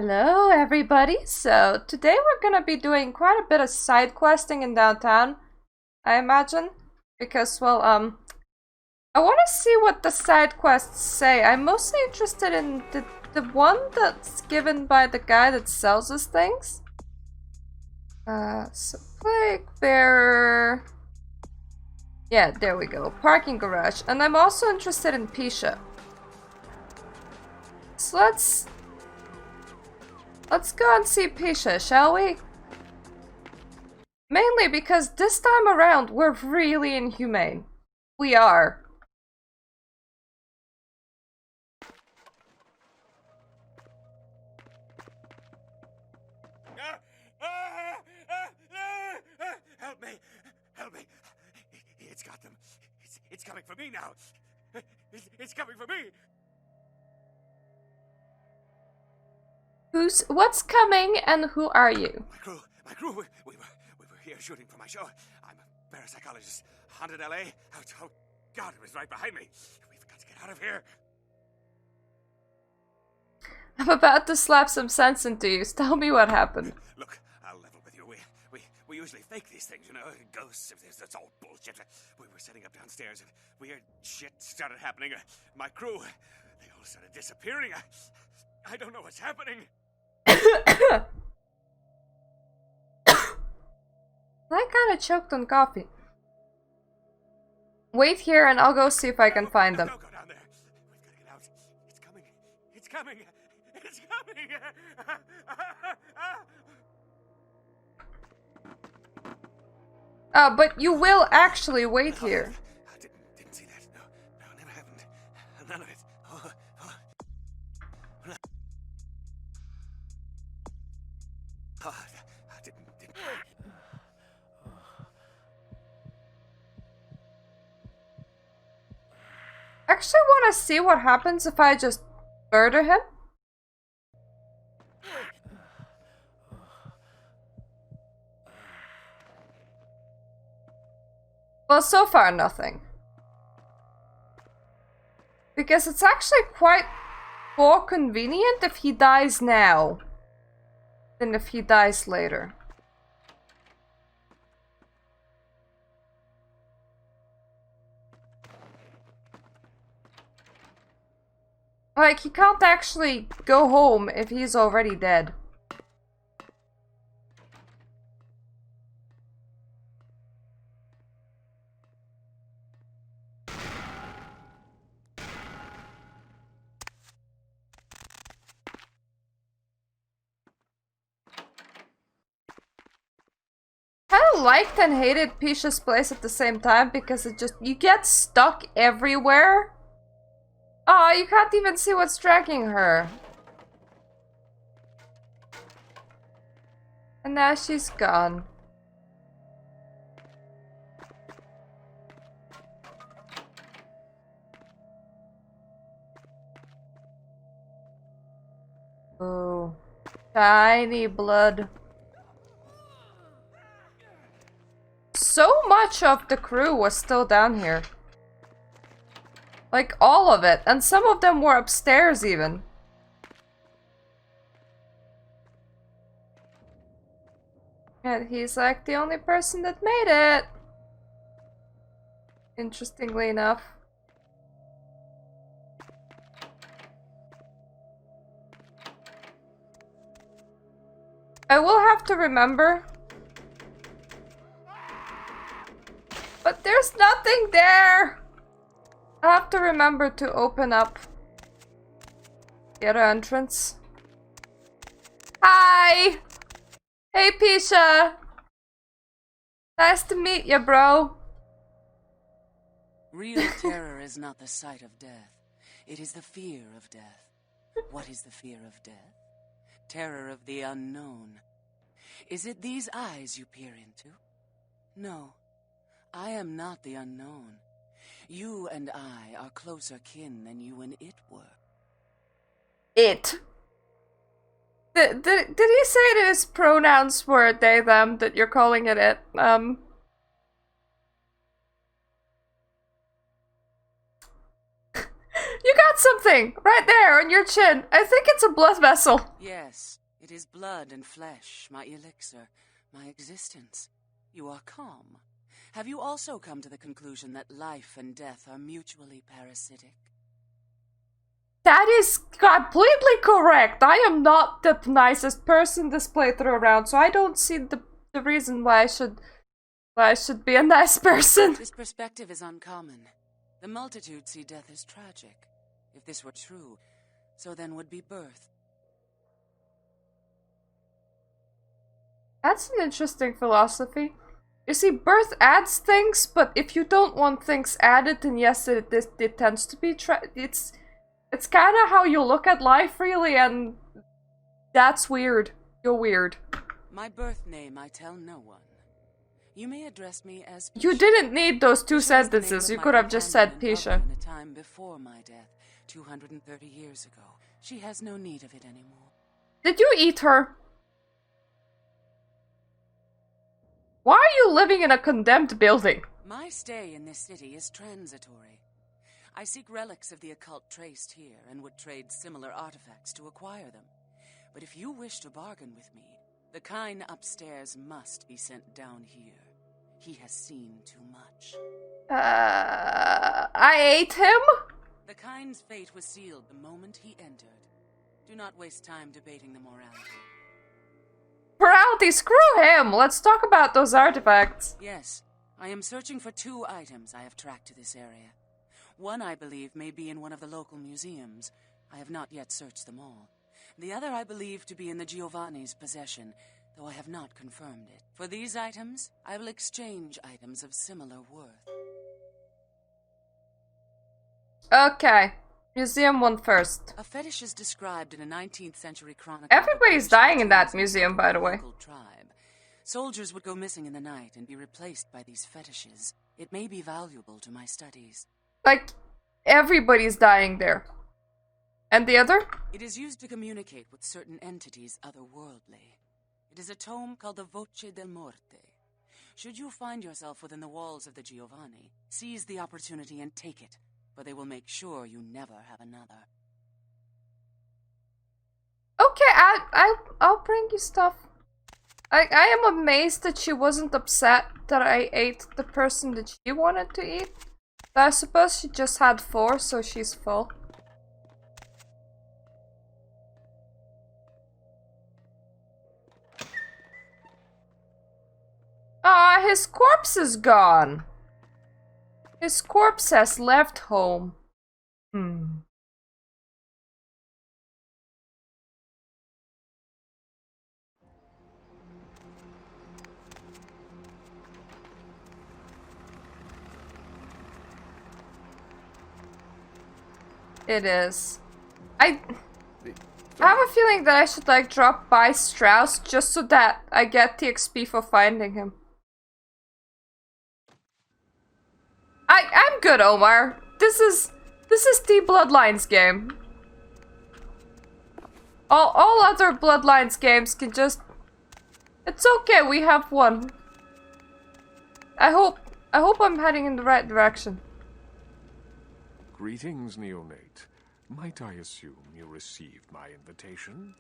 Hello everybody, so today we're gonna be doing quite a bit of side questing in downtown, I imagine, because, well, I want to see what the side quests say. I'm mostly interested in the one that's given by the guy that sells us things. So plague bearer. Yeah, there we go. Parking garage. And I'm also interested in Pisha. So let's go and see Pisha, shall we? Mainly because this time around we're really inhumane. We are. Help me! Help me! It's got them. It's coming for me now. It's coming for me. What's coming and who are you? My crew. We were here shooting for my show. I'm a parapsychologist. Haunted LA. Oh God, it was right behind me. We've got to get out of here. I'm about to slap some sense into you. Tell me what happened. Look, I'll level with you. We usually fake these things, you know, ghosts. That's all bullshit. We were setting up downstairs and weird shit started happening. My crew, they all started disappearing. I don't know what's happening. I kinda choked on coffee. Wait here and I'll go see if I can find them. Don't go down there. We've got to get out. It's coming. It's coming. It's coming. But you will actually wait here. I didn't see that. No, never happened. None of it. I didn't. Actually want to see what happens if I just murder him. Well, so far nothing. Because it's actually quite more convenient if he dies now than if he dies later. Like, he can't actually go home if he's already dead. I liked and hated Pisha's place at the same time because you get stuck everywhere. Oh, you can't even see what's dragging her. And now she's gone. Oh, tiny blood. So much of the crew was still down here. Like, all of it. And some of them were upstairs, even. And he's like the only person that made it. Interestingly enough. I will have to remember. But there's nothing there! I have to remember to open up the other entrance. Hi! Hey, Pisha! Nice to meet you, bro. Real terror is not the sight of death. It is the fear of death. What is the fear of death? Terror of the unknown. Is it these eyes you peer into? No. I am not the unknown. You and I are closer kin than you and it were. It. Did he say that his pronouns were they, them, that you're calling it it? You got got something right there on your chin. I think it's a blood vessel. Yes, it is blood and flesh, my elixir, my existence. You are calm. Have you also come to the conclusion that life and death are mutually parasitic? That is completely correct. I am not the nicest person this playthrough around, so I don't see the reason why I should be a nice person. This perspective is uncommon. The multitude see death as tragic. If this were true, so then would be birth. That's an interesting philosophy. You see, birth adds things, but if you don't want things added, then yes, it tends to be it's kind of how you look at life, really, and that's weird. You're weird. My birth name I tell no one. You may address me as Pisha. You didn't need those two sentences. You could have just said Pisha. In a time before my death, 230 years ago. She has no need of it anymore. Did you eat her? Why are you living in a condemned building? My stay in this city is transitory. I seek relics of the occult traced here and would trade similar artifacts to acquire them. But if you wish to bargain with me, the kind upstairs must be sent down here. He has seen too much. I ate him? The kind's fate was sealed the moment he entered. Do not waste time debating the morality. Morality, screw him! Let's talk about those artifacts. Yes, I am searching for 2 items I have tracked to this area. One, I believe, may be in one of the local museums. I have not yet searched them all. The other I believe to be in the Giovanni's possession, though I have not confirmed it. For these items, I will exchange items of similar worth. Okay. Museum one first. A fetish is described in a 19th century chronicle. Everybody's dying in that museum, by the way. Tribe. Soldiers would go missing in the night and be replaced by these fetishes. It may be valuable to my studies. Like, everybody's dying there. And the other? It is used to communicate with certain entities otherworldly. It is a tome called the Voce del Morte. Should you find yourself within the walls of the Giovanni, seize the opportunity and take it, for they will make sure you never have another. Okay, I'll bring you stuff. I am amazed that she wasn't upset that I ate the person that she wanted to eat. But I suppose she just had 4, so she's full. Ah, his corpse is gone. His corpse has left home. It is. I have a feeling that I should like drop by Strauss just so that I get the XP for finding him. I'm good, Omar. This is the Bloodlines game. All other Bloodlines games can just... It's okay, we have one. I hope I'm heading in the right direction. Greetings, neonate. Might I assume you received my invitation?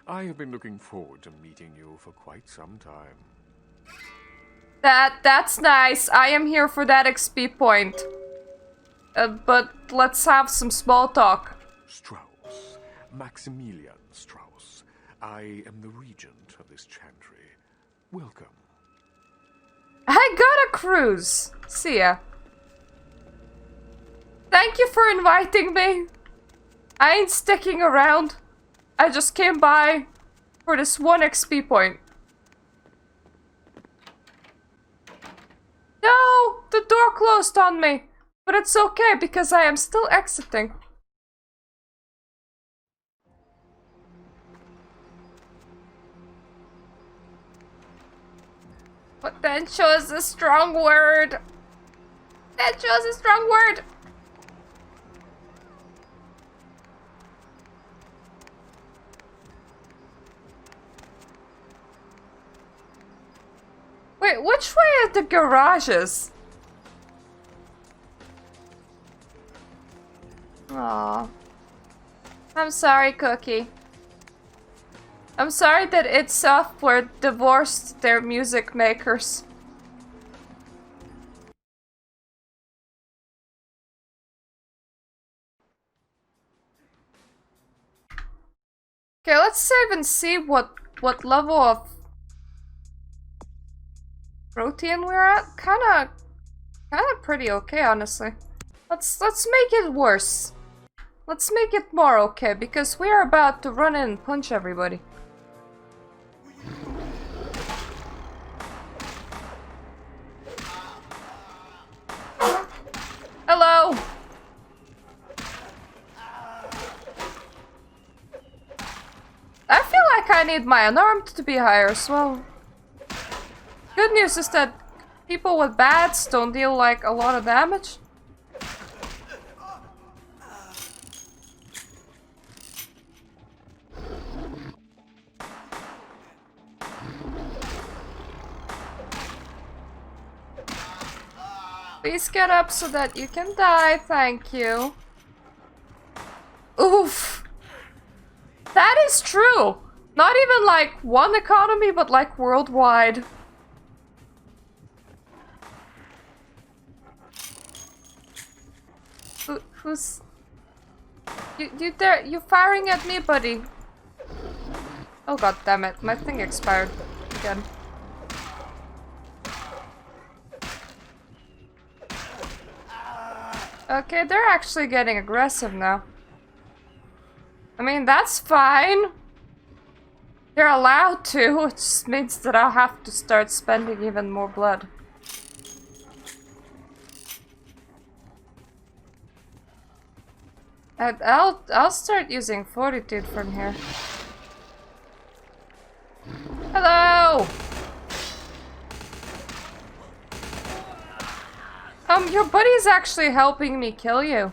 I have been looking forward to meeting you for quite some time. That's nice. I am here for that XP point. But let's have some small talk. Strauss. Maximilian Strauss. I am the regent of this chantry. Welcome. I got a cruise. See ya. Thank you for inviting me. I ain't sticking around. I just came by for this 1 XP point. No! The door closed on me. But it's okay because I am still exiting. Potential is a strong word. Potential is a strong word. Wait, which way are the garages? Aww. I'm sorry, Cookie. I'm sorry that id Software divorced their music makers. Okay, let's save and see what level of protein we're at. Kinda pretty okay, honestly. Let's make it worse. Let's make it more okay, because we are about to run in and punch everybody. Hello! I feel like I need my unarmed to be higher as well. Good news is that people with bats don't deal like a lot of damage. Please get up so that you can die, thank you. Oof. That is true. Not even like one economy, but like worldwide. Who's... You firing at me, buddy? Oh god damn it, my thing expired again. Okay, they're actually getting aggressive now. I mean, that's fine. They're allowed to, which just means that I'll have to start spending even more blood. And I'll start using fortitude from here. Hello! Your buddy's actually helping me kill you.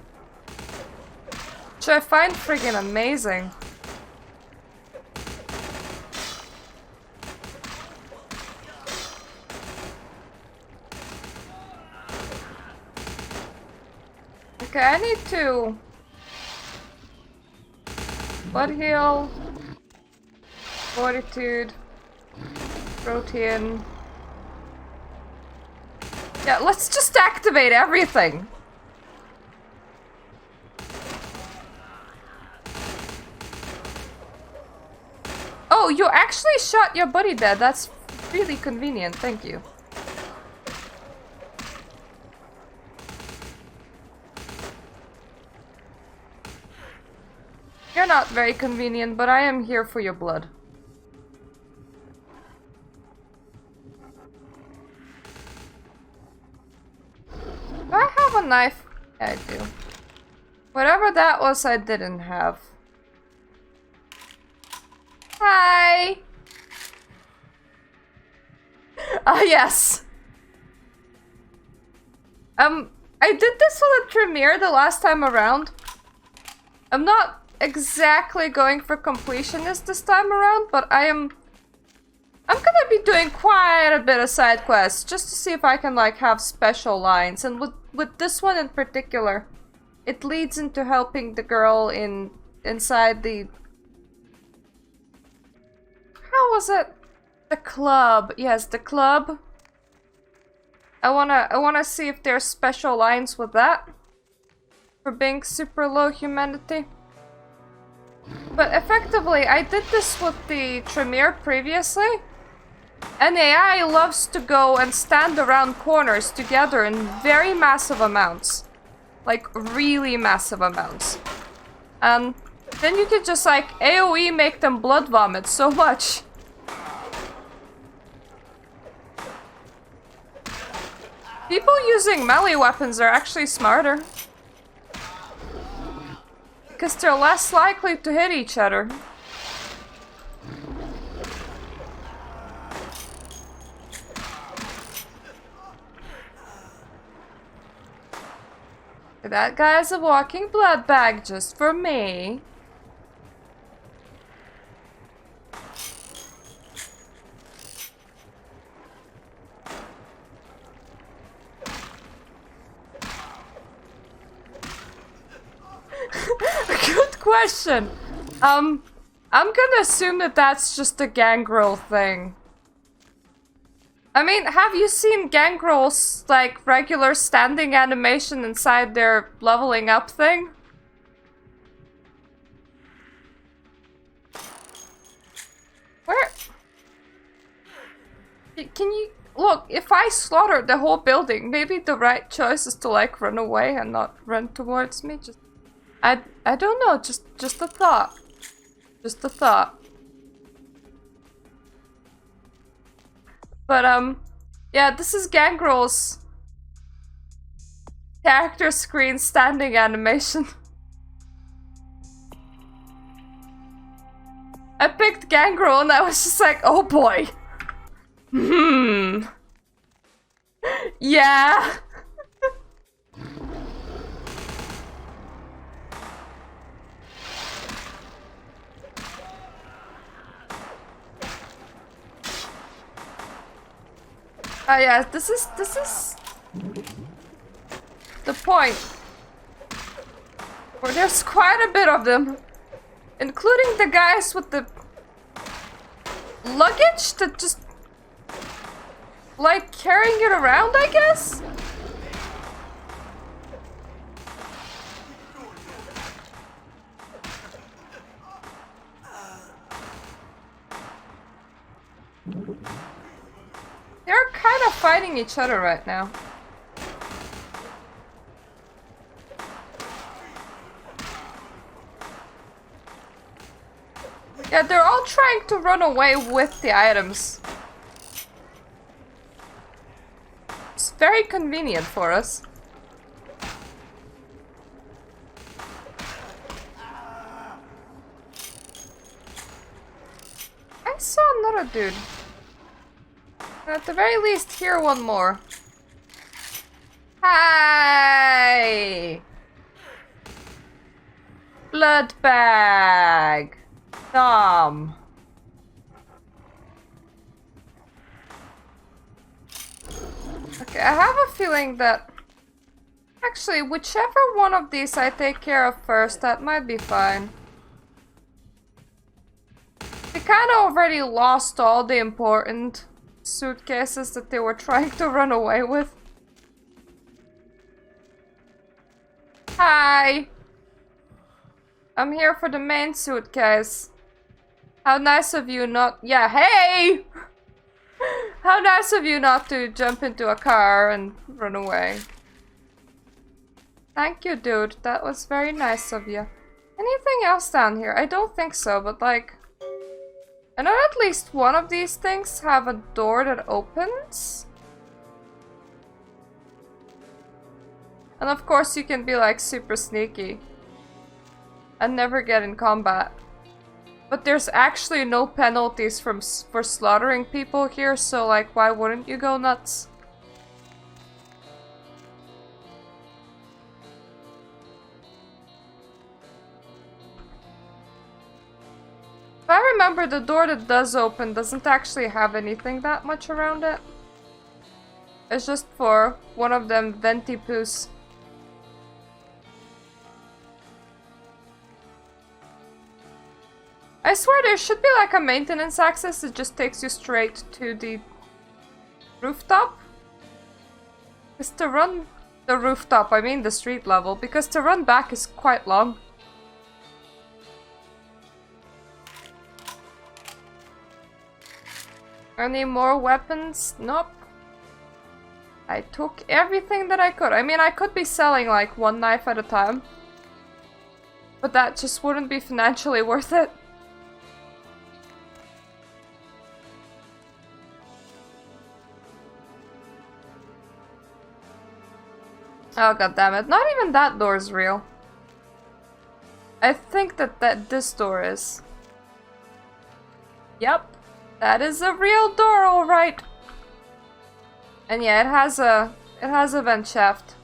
Which I find friggin' amazing. Okay, I need to... blood heal, fortitude, protein. Yeah, let's just activate everything. Oh, you actually shot your buddy dead. That's really convenient, thank you. You're not very convenient, but I am here for your blood. Do I have a knife? Yeah, I do. Whatever that was, I didn't have. Hi! Ah, yes! I did this for the premiere the last time around. I'm not exactly going for completionist this time around, but I'm gonna be doing quite a bit of side quests just to see if I can like have special lines, and with this one in particular, it leads into helping the girl inside the... How was it? The club. Yes, the club. I wanna see if there's special lines with that for being super low humanity. But effectively, I did this with the Tremere previously. An AI loves to go and stand around corners together in very massive amounts. Like, really massive amounts. And then you could just, like, AoE make them blood vomit so much. People using melee weapons are actually smarter. Because they're less likely to hit each other. That guy's a walking blood bag just for me. Good question. I'm gonna assume that that's just a Gangrel thing. I mean, have you seen Gangrel's, like, regular standing animation inside their leveling up thing? Where? Can you... Look, if I slaughter the whole building, maybe the right choice is to, like, run away and not run towards me. Just... I don't know, just a thought. Just a thought. But, yeah, this is Gangrel's character screen standing animation. I picked Gangrel and I was just like, oh boy. Yeah. Oh yeah, this is the point where there's quite a bit of them, including the guys with the luggage that just like carrying it around, I guess. They're kind of fighting each other right now. Yeah, they're all trying to run away with the items. It's very convenient for us. I saw another dude. At the very least, hear one more. Hi! Blood bag. Tom. Okay, I have a feeling that actually, whichever one of these I take care of first, that might be fine. They kind of already lost all the important suitcases that they were trying to run away with. Hi! I'm here for the main suitcase. How nice of you not- yeah, hey! How nice of you not to jump into a car and run away. Thank you, dude. That was very nice of you. Anything else down here? I don't think so, but like... I know at least one of these things have a door that opens. And of course you can be like super sneaky and never get in combat. But there's actually no penalties for slaughtering people here, so like why wouldn't you go nuts? If I remember, the door that does open doesn't actually have anything that much around it. It's just for one of them venti poos. I swear there should be like a maintenance access that just takes you straight to the rooftop. Because to run the rooftop, I mean the street level, because to run back is quite long. Any more weapons? Nope. I took everything that I could. I mean, I could be selling like one knife at a time. But that just wouldn't be financially worth it. Oh god damn it. Not even that door is real. I think that this door is. Yep. That is a real door, alright. And yeah, it has a vent shaft.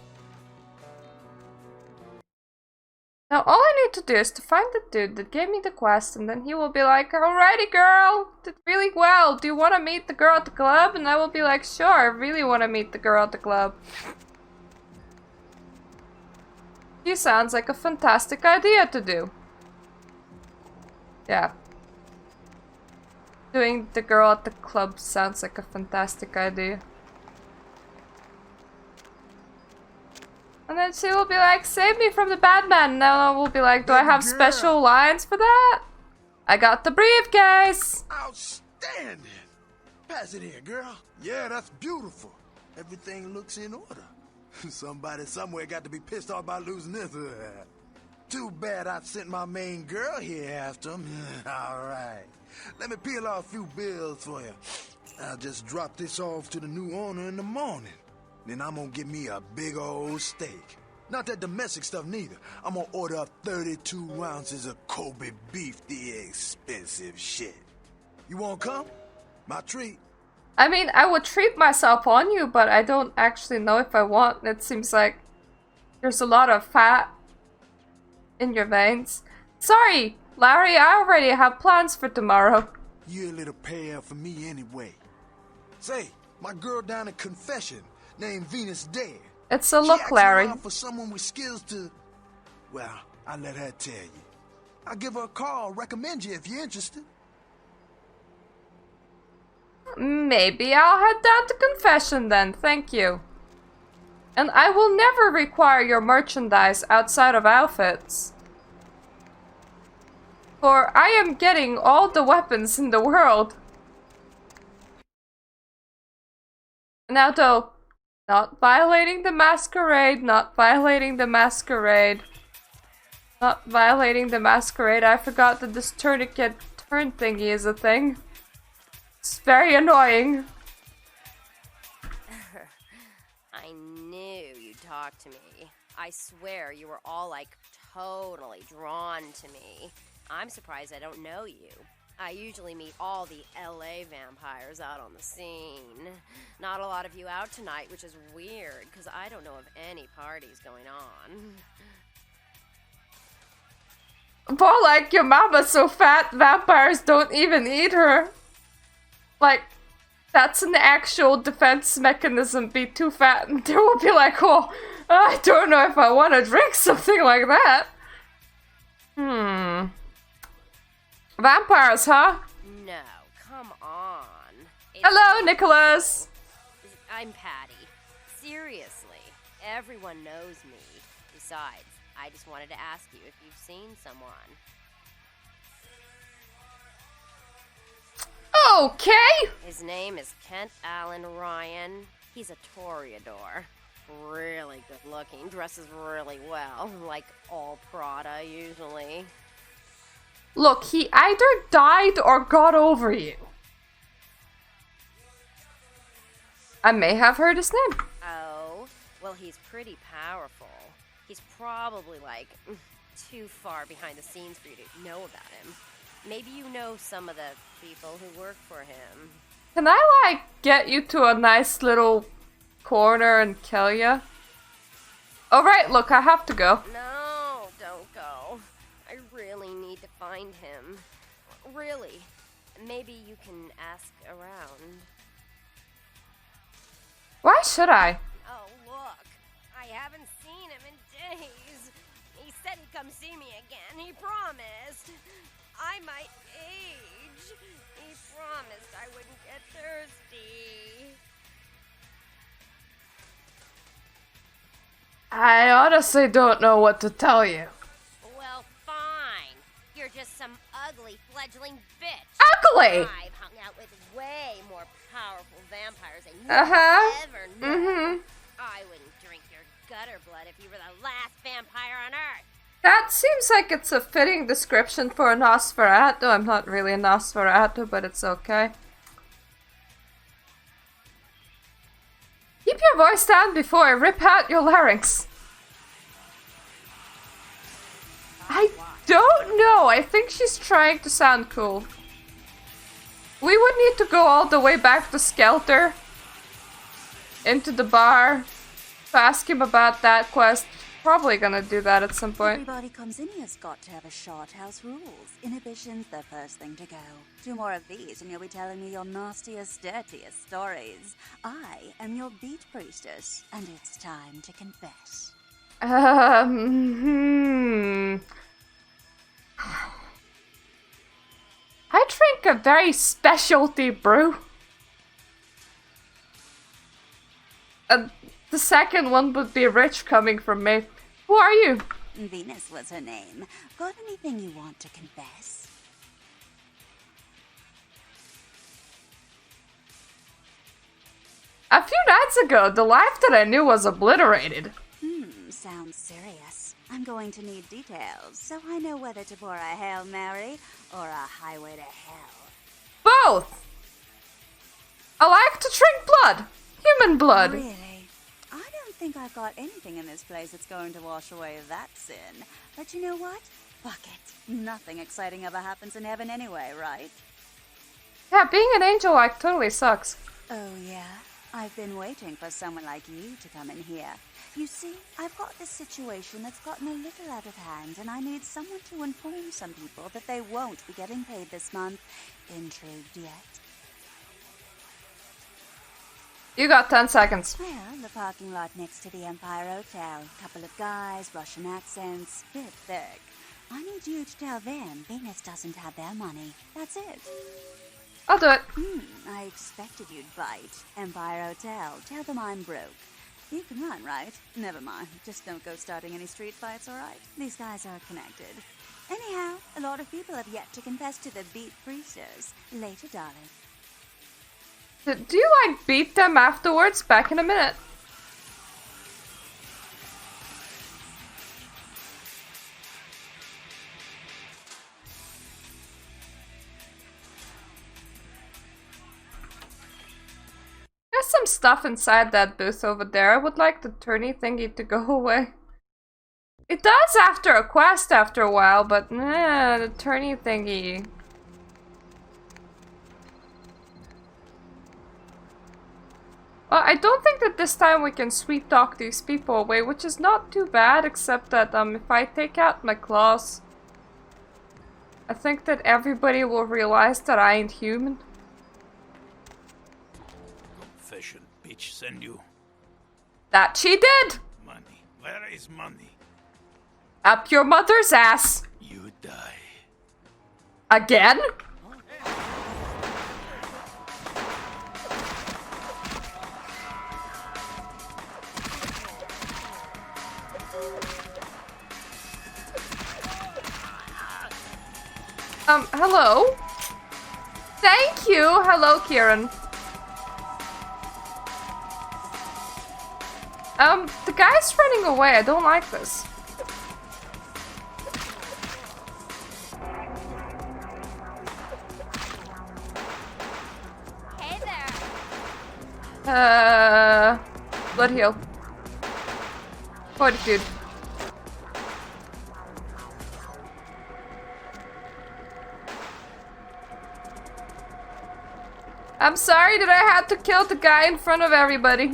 Now all I need to do is to find the dude that gave me the quest, and then he will be like, alrighty girl, did really well. Do you want to meet the girl at the club? And I will be like, sure, I really want to meet the girl at the club. He sounds like a fantastic idea to do. Yeah. Doing the girl at the club sounds like a fantastic idea. And then she will be like, save me from the bad man. And then we'll be like, do I have special lines for that? I got the briefcase. Outstanding. Pass it here, girl. Yeah, that's beautiful. Everything looks in order. Somebody somewhere got to be pissed off by losing this. Too bad I sent my main girl here after him. All right. Let me peel off a few bills for you. I'll just drop this off to the new owner in the morning. Then I'm gonna get me a big old steak. Not that domestic stuff neither. I'm gonna order up 32 ounces of Kobe beef, the expensive shit. You wanna come? My treat. I mean, I would treat myself on you, but I don't actually know if I want. It seems like there's a lot of fat in your veins. Sorry, Larry, I already have plans for tomorrow. You're a little pale for me anyway. Say, my girl down at Confession, named Venus Dare. It's a look, Larry. She asked for someone with skills to... Well, I'll let her tell you. I'll give her a call, recommend you if you're interested. Maybe I'll head down to Confession then, thank you. And I will never require your merchandise outside of outfits. For I am getting all the weapons in the world. Now though, not violating the masquerade, not violating the masquerade. Not violating the masquerade. I forgot that this tourniquet turn thingy is a thing. It's very annoying. I knew you'd talk to me. I swear you were all like totally drawn to me. I'm surprised I don't know you. I usually meet all the LA vampires out on the scene. Not a lot of you out tonight, which is weird, because I don't know of any parties going on. More like your mama's so fat, vampires don't even eat her. Like, that's an actual defense mechanism, be too fat, and they will be like, oh, I don't know if I want to drink something like that. Vampires, huh? No, come on. Hello, Nicholas. I'm Patty. Seriously, everyone knows me. Besides, I just wanted to ask you if you've seen someone. Okay. His name is Kent Allen Ryan. He's a Toreador. Really good looking, dresses really well, like all Prada usually. Look, he either died or got over you. I may have heard his name. Oh, well, he's pretty powerful. He's probably, like, too far behind the scenes for you to know about him. Maybe you know some of the people who work for him. Can I, like, get you to a nice little corner and kill you? Alright, look, I have to go. No, don't go. I really need to find him. Really. Maybe you can ask around. Why should I? Oh, look. I haven't seen him in days. He said he'd come see me again. He promised. I might age. He promised I wouldn't get thirsty. I honestly don't know what to tell you. Well, fine. You're just some ugly fledgling bitch. Ugly! I've hung out with way more powerful vampires than you ever know. I wouldn't drink your gutter blood if you were the last vampire on Earth. That seems like it's a fitting description for a Nosferatu. I'm not really a Nosferatu, but it's okay. Keep your voice down before I rip out your larynx. I don't know. I think she's trying to sound cool. We would need to go all the way back to Skelter. Into the bar. To ask him about that quest. Probably gonna do that at some point. Everybody comes in here's got to have a short house rules. Inhibition's the first thing to go. 2 more of these and you'll be telling me your nastiest, dirtiest stories. I am your beat priestess, and it's time to confess. make a very specialty brew. And the second one would be rich coming from me. Who are you? Venus was her name. Got anything you want to confess? A few nights ago, the life that I knew was obliterated. Sounds serious. I'm going to need details, so I know whether to pour a Hail Mary or a highway to hell. Both! I like to drink blood. Human blood. Really? I don't think I've got anything in this place that's going to wash away that sin. But you know what? Fuck it. Nothing exciting ever happens in heaven anyway, right? Yeah, being an angel like totally sucks. Oh yeah? I've been waiting for someone like you to come in here. You see, I've got this situation that's gotten a little out of hand, and I need someone to inform some people that they won't be getting paid this month. Intrigued yet? You got 10 seconds. Well, the parking lot next to the Empire Hotel. Couple of guys, Russian accents, bit thick. I need you to tell them Venus doesn't have their money. That's it. I'll do it. I expected you'd bite. Empire Hotel. Tell them I'm broke. You can run, right? Never mind. Just don't go starting any street fights, alright? These guys are connected. Anyhow, a lot of people have yet to confess to the beat priestess. Later, darling. Do you like beat them afterwards? Back in a minute. There's some stuff inside that booth over there. I would like the turny thingy to go away. It does after a quest after a while, but nah, the turny thingy. Well, I don't think that this time we can sweet talk these people away, which is not too bad, except that if I take out my claws, I think that everybody will realize that I ain't human. Confession, bitch, send you That she did! money. Where is money? Up your mother's ass! You die. Again? Hello? Thank you! Hello, Kieran. The guy's running away. I don't like this. Hey there. Blood heal. Fortitude. I'm sorry that I had to kill the guy in front of everybody.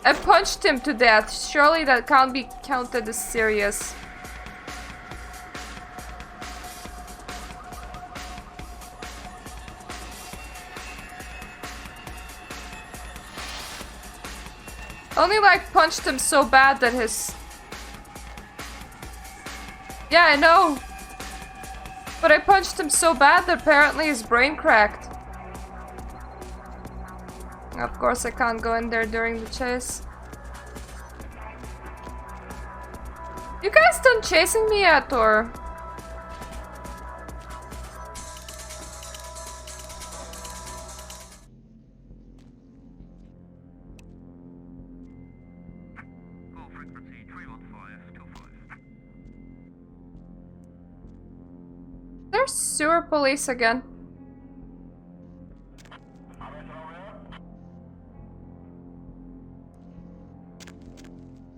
I punched him to death. Surely that can't be counted as serious. Only like punched him so bad that his... Yeah, I know. But I punched him so bad that apparently his brain cracked. Of course I can't go in there during the chase. You guys done chasing me yet, or...? There's sewer police again.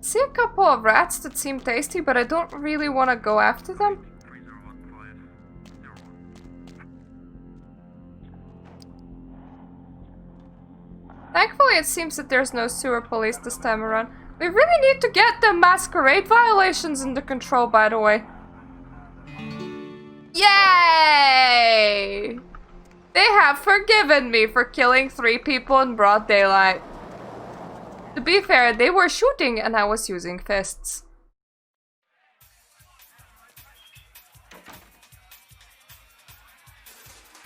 See a couple of rats that seem tasty, but I don't really want to go after them. Thankfully, it seems that there's no sewer police this time around. We really need to get the masquerade violations under control, by the way. Yay! They have forgiven me for killing 3 people in broad daylight. To be fair, they were shooting and I was using fists.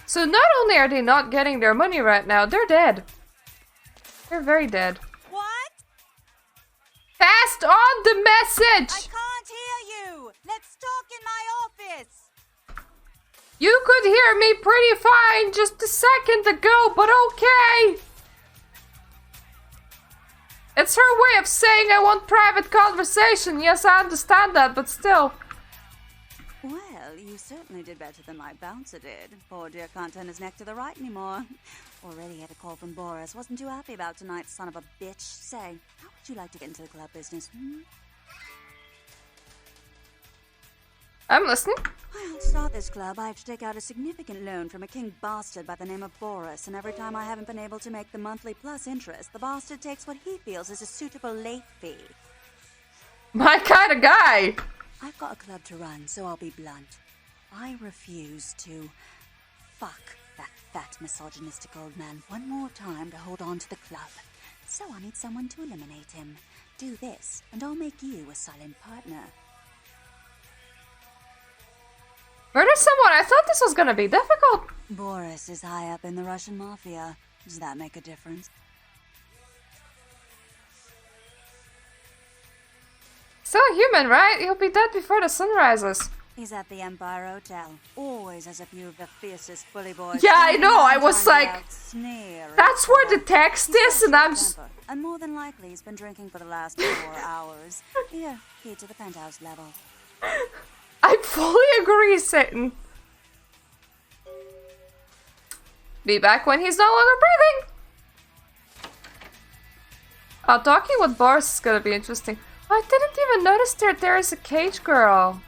So not only are they not getting their money right now, they're dead. They're very dead. What? Passed on the message! I can't hear you! Let's talk in my office! You could hear me pretty fine just a second ago, but okay! It's her way of saying I want private conversation. Yes, I understand that, but still. Well, you certainly did better than my bouncer did. Poor dear can't turn his neck to the right anymore. Already had a call from Boris. Wasn't too happy about tonight's son of a bitch. Say, how would you like to get into the club business, hmm? I'm listening. Well, to start this club, I have to take out a significant loan from a king bastard by the name of Boris, and every time I haven't been able to make the monthly plus interest, the bastard takes what he feels is a suitable late fee. My kind of guy. I've got a club to run, so I'll be blunt. I refuse to fuck that fat misogynistic old man one more time to hold on to the club. So I need someone to eliminate him. Do this, and I'll make you a silent partner. Murder someone? I thought this was gonna be difficult. Boris is high up in the Russian mafia. Does that make a difference? Still a human, right? He'll be dead before the sun rises. He's at the Empire Hotel. Always has a few of the fiercest bully boys. Yeah, I know. I was like, that's where the text is, and I'm just... And more than likely, he's been drinking for the last 4 hours. Here, key to the penthouse level. I fully agree, Satan. Be back when he's no longer breathing. Oh, talking with Boris is gonna be interesting. I didn't even notice there is a cage girl.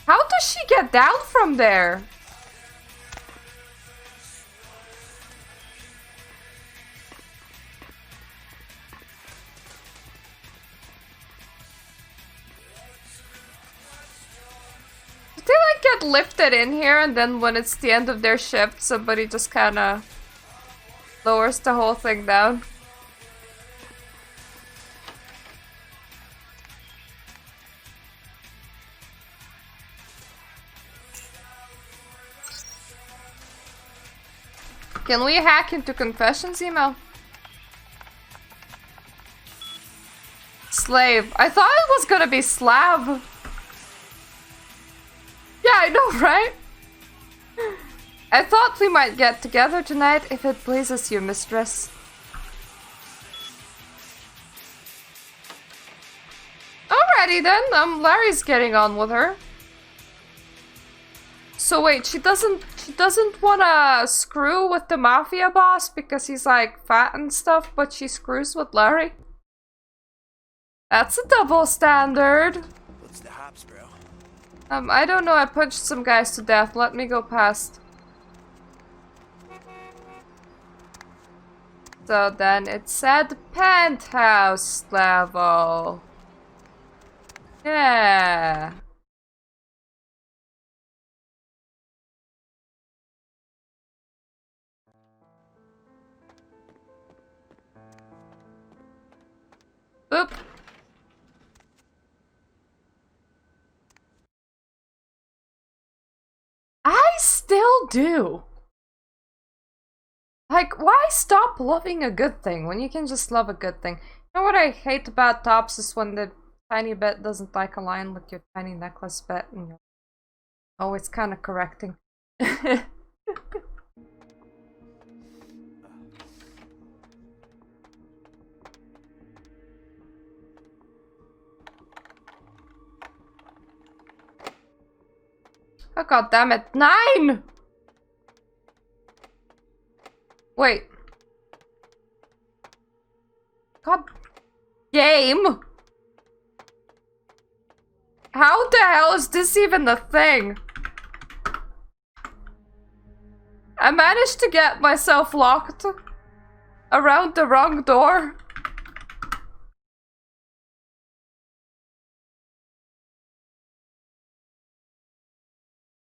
How does she get down from there? Did they like get lifted in here and then when it's the end of their shift somebody just kinda lowers the whole thing down? Can we hack into confessions email? Slave. I thought it was gonna be Slav. Yeah, I know, right? I thought we might get together tonight if it pleases you, mistress. Alrighty then, Larry's getting on with her. So wait, she doesn't wanna screw with the mafia boss because he's like fat and stuff, but she screws with Larry? That's a double standard. What's the hops, bro? I don't know, I punched some guys to death. Let me go past. So then it said penthouse level. Yeah. Oop. I still do. Like, why stop loving a good thing when you can just love a good thing? You know what I hate about tops is when the tiny bit doesn't like align with your tiny necklace bit and you're always kind of correcting. Oh god damn it. 9! Wait. God. Game? How the hell is this even a thing? I managed to get myself locked around the wrong door.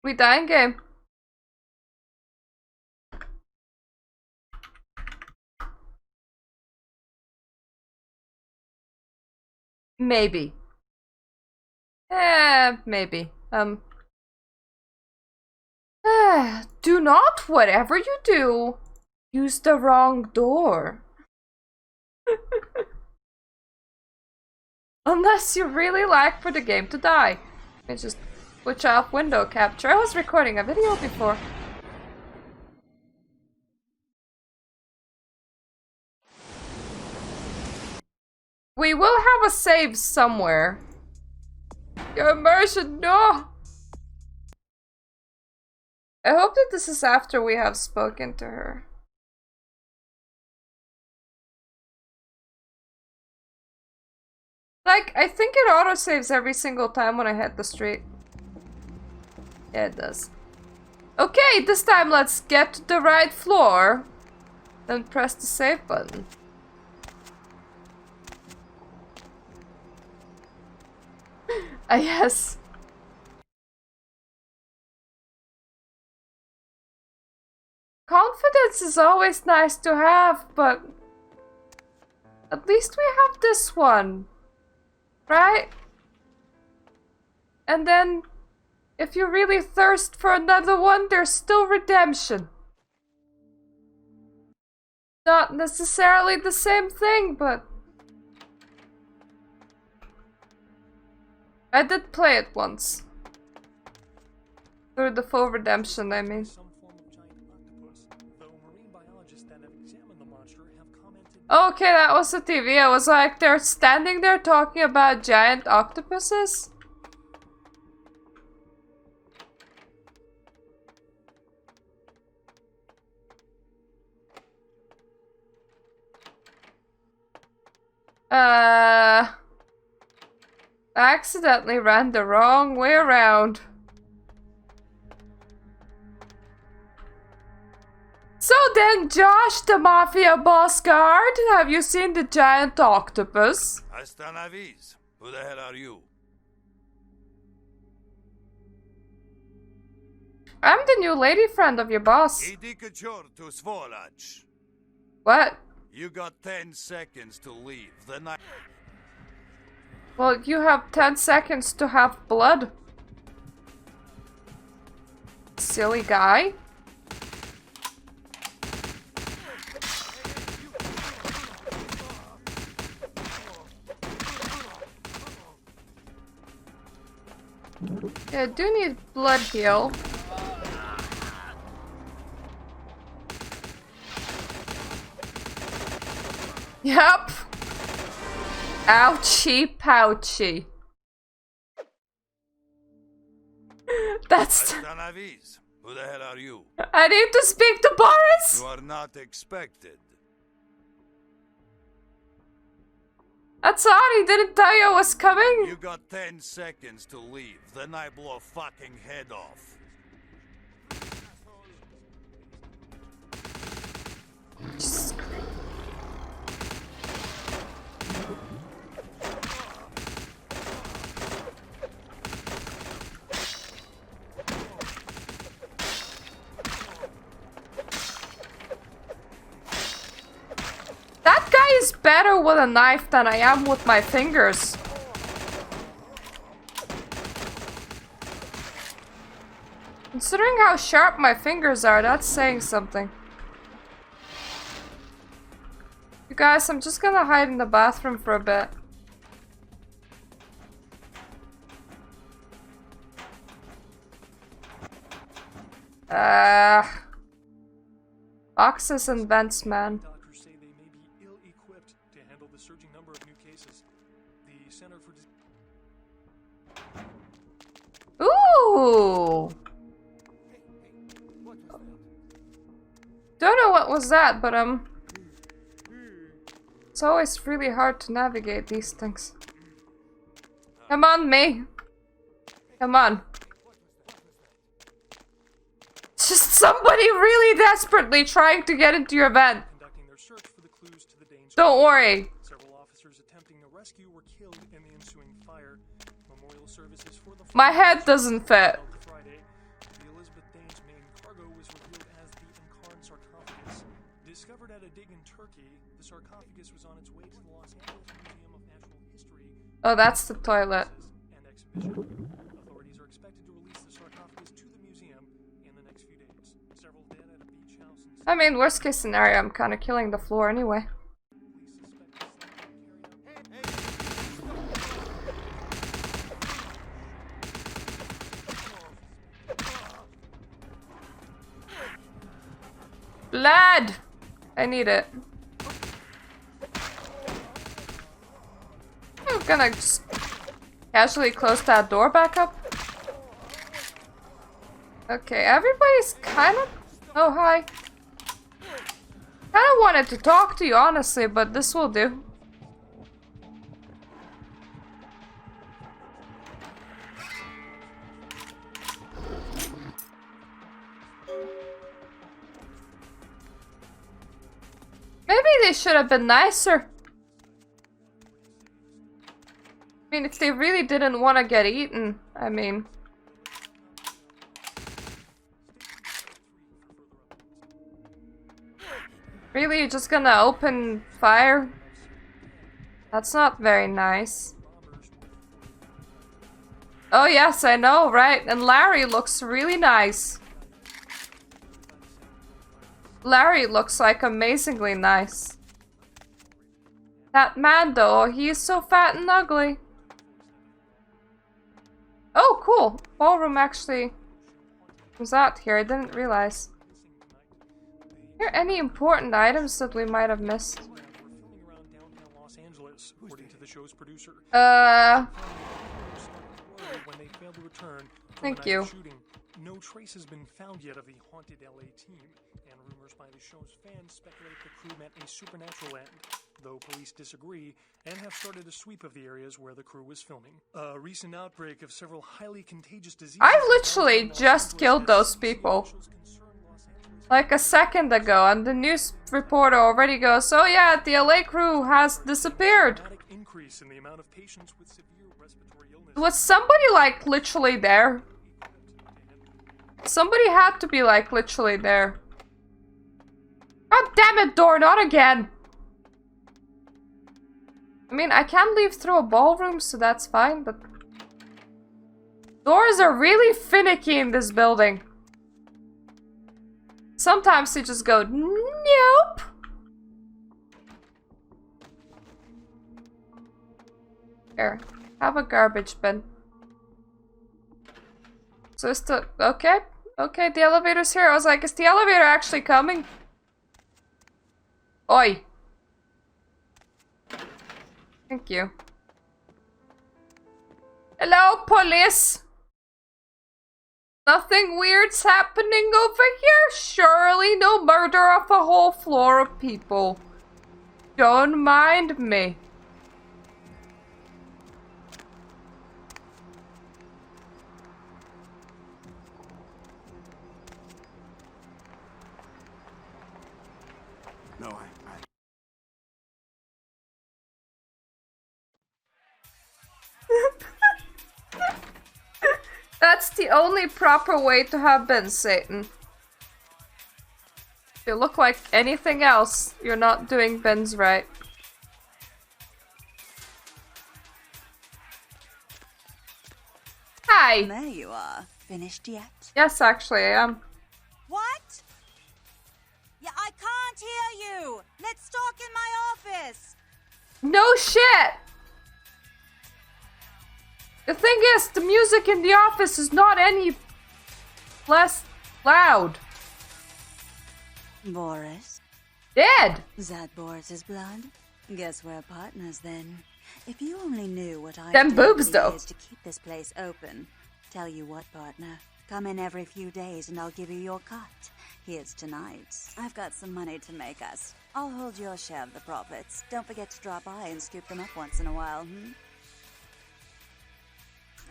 We die in game. Maybe. Maybe. Do not, whatever you do, use the wrong door. Unless you really like for the game to die. Let me just switch off window capture. I was recording a video before. We will have a save somewhere. Your immersion, no! I hope that this is after we have spoken to her. Like, I think it autosaves every single time when I hit the street. Yeah, it does. Okay, this time let's get to the right floor. Then press the save button. Yes. Confidence is always nice to have, but at least we have this one, right? And then, if you really thirst for another one, there's still redemption. Not necessarily the same thing, but I did play it once. Through the full redemption, I mean. Okay, that was the TV. I was like, they're standing there talking about giant octopuses? I accidentally ran the wrong way around. So then, Josh, the mafia boss guard, have you seen the giant octopus? Hasta navis. Who the hell are you? I'm the new lady friend of your boss. What? You got 10 seconds to leave. Then I... Well, you have 10 seconds to have blood. Silly guy. Yeah, I do need blood heal. Yep. Ouchie pouchy. That's... Who the hell are you? I need to speak to Boris! You are not expected. That's odd, he didn't tell you I was coming. You got 10 seconds to leave, then I blow a fucking head off. Jesus Christ. That guy is better with a knife than I am with my fingers. Considering how sharp my fingers are, that's saying something. You guys, I'm just gonna hide in the bathroom for a bit. Boxes and vents, man. Doctors say they may be ill-equipped to handle the surging number of new cases. The Center for Ooh! Don't know what was that, but it's always really hard to navigate these things. Come on, May. Come on. It's just somebody really desperately trying to get into your van. Don't worry. Several officers attempting the rescue were killed in the ensuing fire. Memorial services for the My head doesn't fit. Friday. The Elizabeth Dane's main cargo was revealed as the Incarn sarcophagus. Discovered at a dig in Turkey, the sarcophagus was on its way to the Los Angeles Museum of Natural History. Oh, that's the toilet. And exhibition. Authorities are expected to release the sarcophagus to the museum in the next few days. several dead at a beach house in I mean, worst case scenario, I'm kind of killing the floor anyway. Blood! I need it. I'm gonna just casually close that door back up. Okay, everybody's kind of... Oh, hi. Kind of wanted to talk to you, honestly, but this will do. Maybe they should have been nicer. I mean, if they really didn't want to get eaten, I mean... Really, you're just gonna open fire? That's not very nice. Oh yes, I know, right? And Larry looks really nice. Larry looks like amazingly nice. That man though, he is so fat and ugly. Oh cool, ballroom actually was out here, I didn't realize. Are there any important items that we might have missed? Thank you. No trace has been found yet of the haunted LA team, and rumors by the show's fans speculate the crew met a supernatural end, though police disagree and have started a sweep of the areas where the crew was filming. A recent outbreak of several highly contagious diseases... I literally just killed those people. Like a second ago, and the news reporter already goes, oh yeah, the LA crew has disappeared. Was somebody like literally there? Somebody had to be like literally there. God damn it, door, not again! I mean, I can leave through a ballroom, so that's fine, but... Doors are really finicky in this building. Sometimes they just go, nope! Here, have a garbage bin. So it's the... Okay. Okay, the elevator's here. I was like, is the elevator actually coming? Oi. Thank you. Hello, police! Nothing weird's happening over here? Surely no murder of a whole floor of people. Don't mind me. No, That's the only proper way to have been, Satan. If you look like anything else, you're not doing bins right. Hi! There you are. Finished yet? Yes, actually, I am. What? Yeah, I can't hear you! Let's talk in my office! No shit! The thing is, the music in the office is not any less loud. Boris? Dead! That Boris's blood? Guess we're partners then. If you only knew what I Them boobs, though. to keep this place open. Tell you what, partner. Come in every few days and I'll give you your cut. Here's tonight's. I've got some money to make us. I'll hold your share of the profits. Don't forget to drop by and scoop them up once in a while,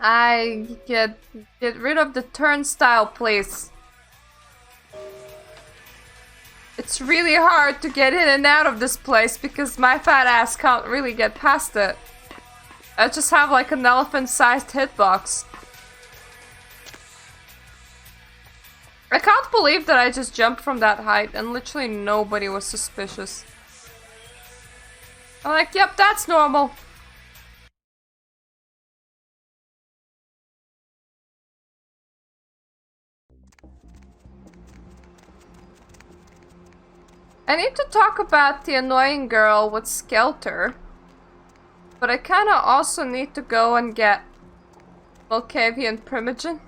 I get rid of the turnstile, please. It's really hard to get in and out of this place because my fat ass can't really get past it. I just have like an elephant-sized hitbox. I can't believe that I just jumped from that height and literally nobody was suspicious. I'm like, yep, that's normal. I need to talk about the annoying girl with Skelter. But I kinda also need to go and get Malkavian Primogen.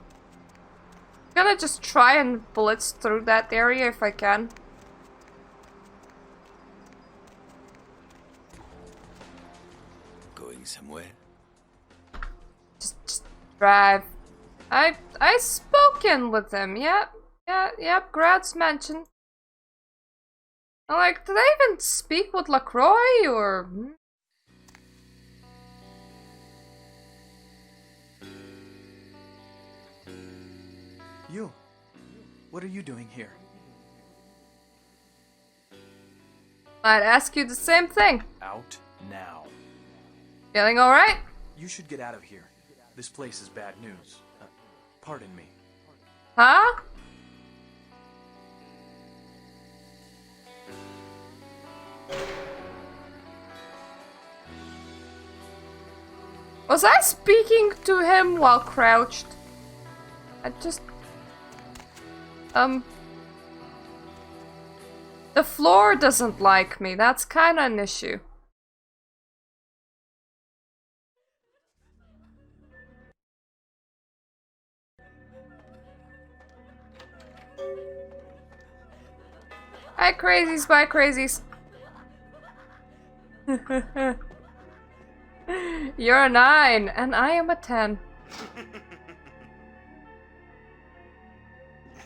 I'm gonna just try and blitz through that area if I can. Going somewhere? Just drive. I spoken with him, yep. Yep, Grad's mentioned. I'm like, did I even speak with Lacroix or... You. What are you doing here? I'd ask you the same thing. Out now. Feeling alright? You should get out of here. This place is bad news. Pardon me. Huh? Was I speaking to him while crouched? I just... The floor doesn't like me. That's kinda an issue. Hi crazies, bye crazies. You're a 9 and I am a 10.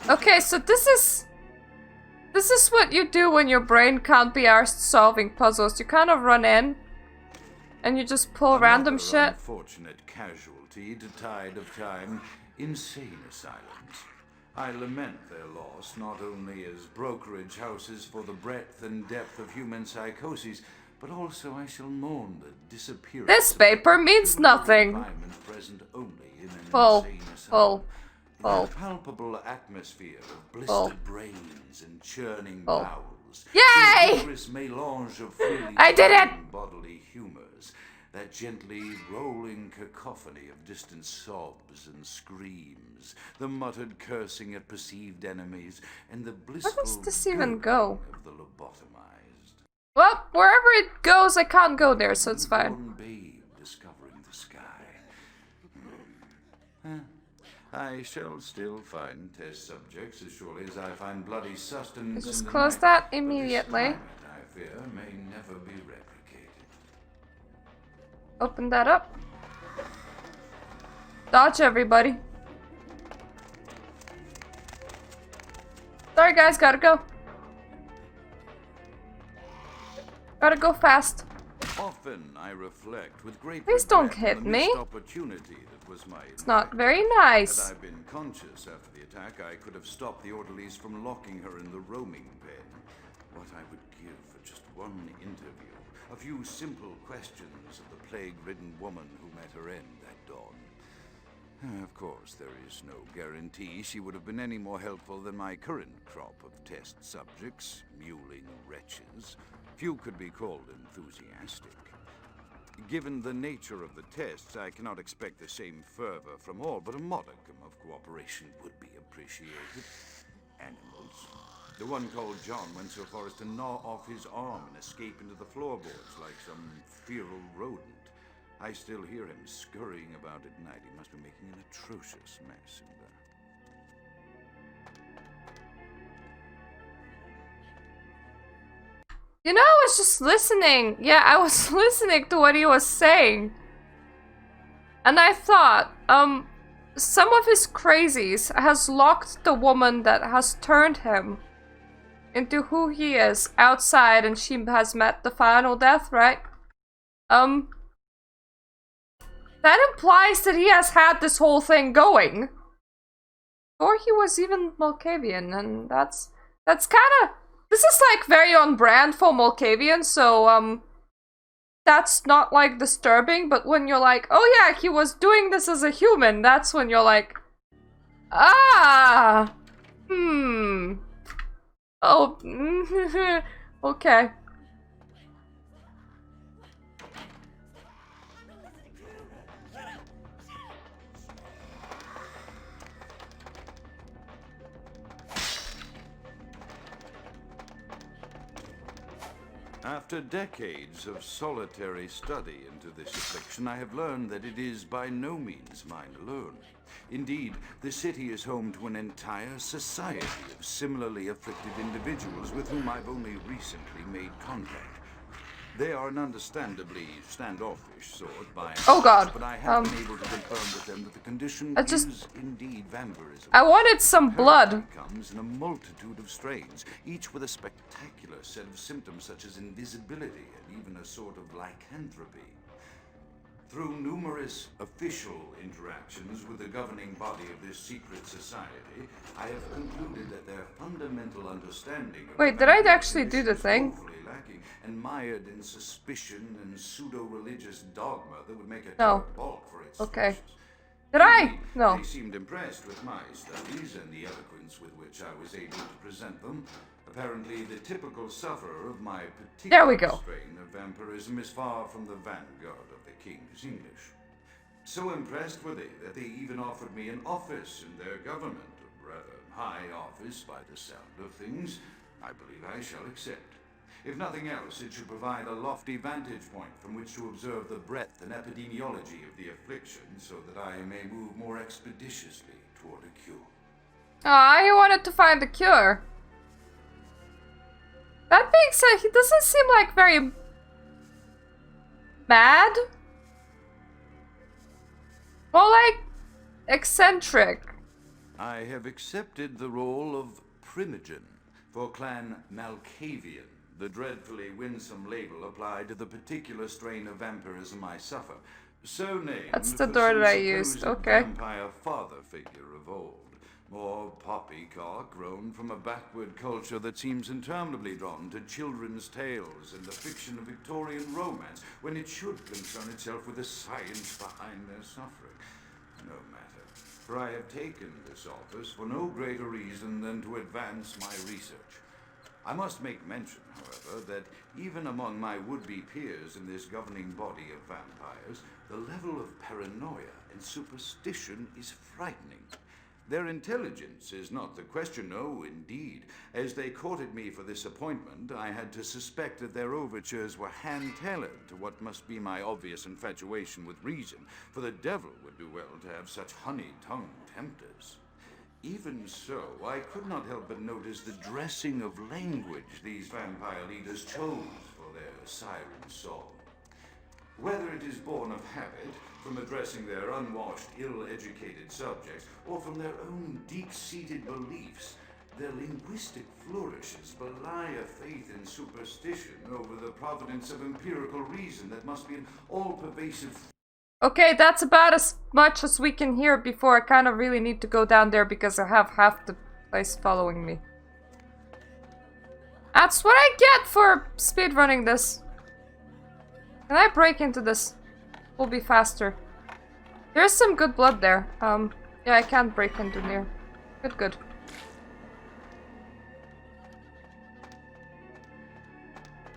Okay, so this is what you do when your brain can't be arsed solving puzzles. You kind of run in and you just pull random shit. Unfortunate casualty to tide of time, insane asylums. I lament their loss, not only as brokerage houses for the breadth and depth of human psychoses, but also I shall mourn the disappearance. This paper means nothing. Present only in an Full. insane asylum. Full. The palpable atmosphere of blistered brains and churning Full. bowels. Yay! The vigorous melange of freely I did it! flowing bodily humors. That gently rolling cacophony of distant sobs and screams, the muttered cursing at perceived enemies, and the blissful Where does this even go? of the lobotomized. Well, wherever it goes, I can't go there, so it's fine. One babe discovering the sky. I shall still find test subjects as surely as I find bloody sustenance. Just in the close night. that But this immediately. climate, I fear, may never be replicated. Open that up. Dodge everybody. Sorry guys, gotta go. Gotta go fast. Often I reflect with great Please don't regret hit on the me. missed opportunity that was my It's not very nice. Had I been conscious after the attack, I could have stopped the orderlies from locking her in the roaming pen. What I would give for just one interview. A few simple questions of the plague-ridden woman who met her end that dawn. Of course, there is no guarantee she would have been any more helpful than my current crop of test subjects, mewling wretches. Few could be called enthusiastic. Given the nature of the tests, I cannot expect the same fervor from all, but a modicum of cooperation would be appreciated. Animals. The one called John went so far as to gnaw off his arm and escape into the floorboards like some feral rodent. I still hear him scurrying about at night. He must be making an atrocious mess in there. You know, I was just listening. Yeah, I was listening to what he was saying. And I thought, some of his crazies has locked the woman that has turned him into who he is outside, and she has met the final death, right? That implies that he has had this whole thing going. Or he was even Malkavian, and that's kinda... This is like very on brand for Malkavian, so that's not like disturbing, but when you're like, oh yeah, he was doing this as a human, that's when you're like, ah, oh, okay. After decades of solitary study into this affliction, I have learned that it is by no means mine alone. Indeed, the city is home to an entire society of similarly afflicted individuals with whom I've only recently made contact. They are an understandably standoffish sort by Oh God. but I have been able to confirm with them that the condition is indeed vampirism. I wanted some blood. It comes in a multitude of strains, each with a spectacular set of symptoms such as invisibility and even a sort of lycanthropy. Through numerous official interactions with the governing body of this secret society, I have concluded that their fundamental understanding of Wait, did I actually do the thing? lacking and mired in suspicion and pseudo-religious dogma that would make a No. bulk for its Okay. forces. Did I? No. They seemed impressed with my studies and the eloquence with which I was able to present them. Apparently, the typical sufferer of my particular There we go. strain of vampirism is far from the vanguard of the King's English. So impressed were they that they even offered me an office in their government, a rather high office by the sound of things. I believe I shall accept. If nothing else, it should provide a lofty vantage point from which to observe the breadth and epidemiology of the affliction so that I may move more expeditiously toward a cure. Ah, he wanted to find the cure. That being said, he doesn't seem like very mad. More like eccentric. I have accepted the role of Primogen for Clan Malkavian, the dreadfully winsome label applied to the particular strain of vampirism I suffer. So named That's the for door some that I used, supposed okay. vampire father figure of old. More poppycock grown from a backward culture that seems interminably drawn to children's tales and the fiction of Victorian romance, when it should concern itself with the science behind their suffering. No matter, for I have taken this office for no greater reason than to advance my research. I must make mention, however, that even among my would-be peers in this governing body of vampires, the level of paranoia and superstition is frightening. Their intelligence is not the question, no, indeed. As they courted me for this appointment, I had to suspect that their overtures were hand-tailored to what must be my obvious infatuation with reason, for the devil would do well to have such honey-tongued tempters. Even so, I could not help but notice the dressing of language these vampire leaders chose for their siren song. Whether it is born of habit, from addressing their unwashed, ill-educated subjects, or from their own deep-seated beliefs, their linguistic flourishes belie a faith in superstition over the providence of empirical reason that must be an all-pervasive... Okay, that's about as much as we can hear before I kind of really need to go down there because I have half the place following me. That's what I get for speedrunning this. Can I break into this? Will be faster. There's some good blood there. Yeah, I can't break into there. Good.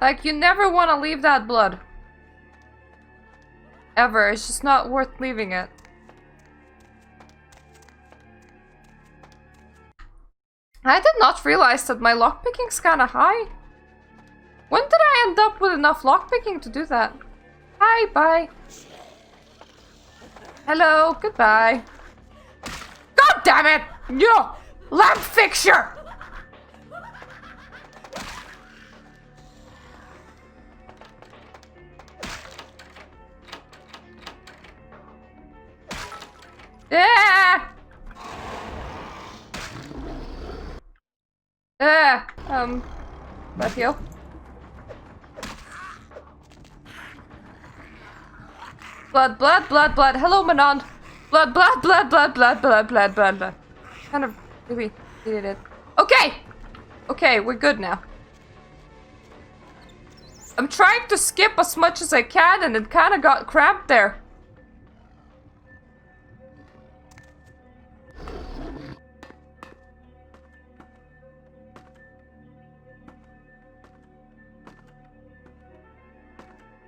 Like, you never want to leave that blood. Ever. It's just not worth leaving it. I did not realize that my lockpicking's kind of high. When did I end up with enough lockpicking to do that? Hi, bye. Hello, goodbye. God damn it! You lamp fixture! Yeah! That heal? Blood. Hello, Manon. Blood. Kind of really needed it. Okay, we're good now. I'm trying to skip as much as I can, and it kind of got cramped there.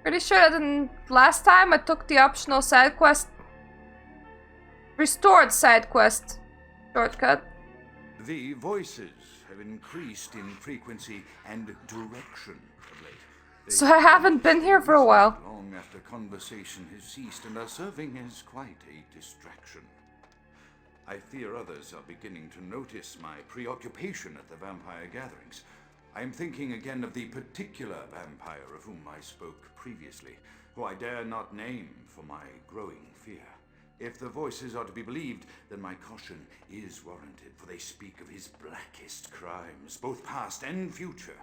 Pretty sure that last time I took the optional side quest. Restored side quest. Shortcut. The voices have increased in frequency and direction of late. So I haven't been here for a while. Long after conversation has ceased and are serving as quite a distraction. I fear others are beginning to notice my preoccupation at the vampire gatherings. I am thinking again of the particular vampire of whom I spoke previously, who I dare not name for my growing fear. If the voices are to be believed, then my caution is warranted, for they speak of his blackest crimes, both past and future.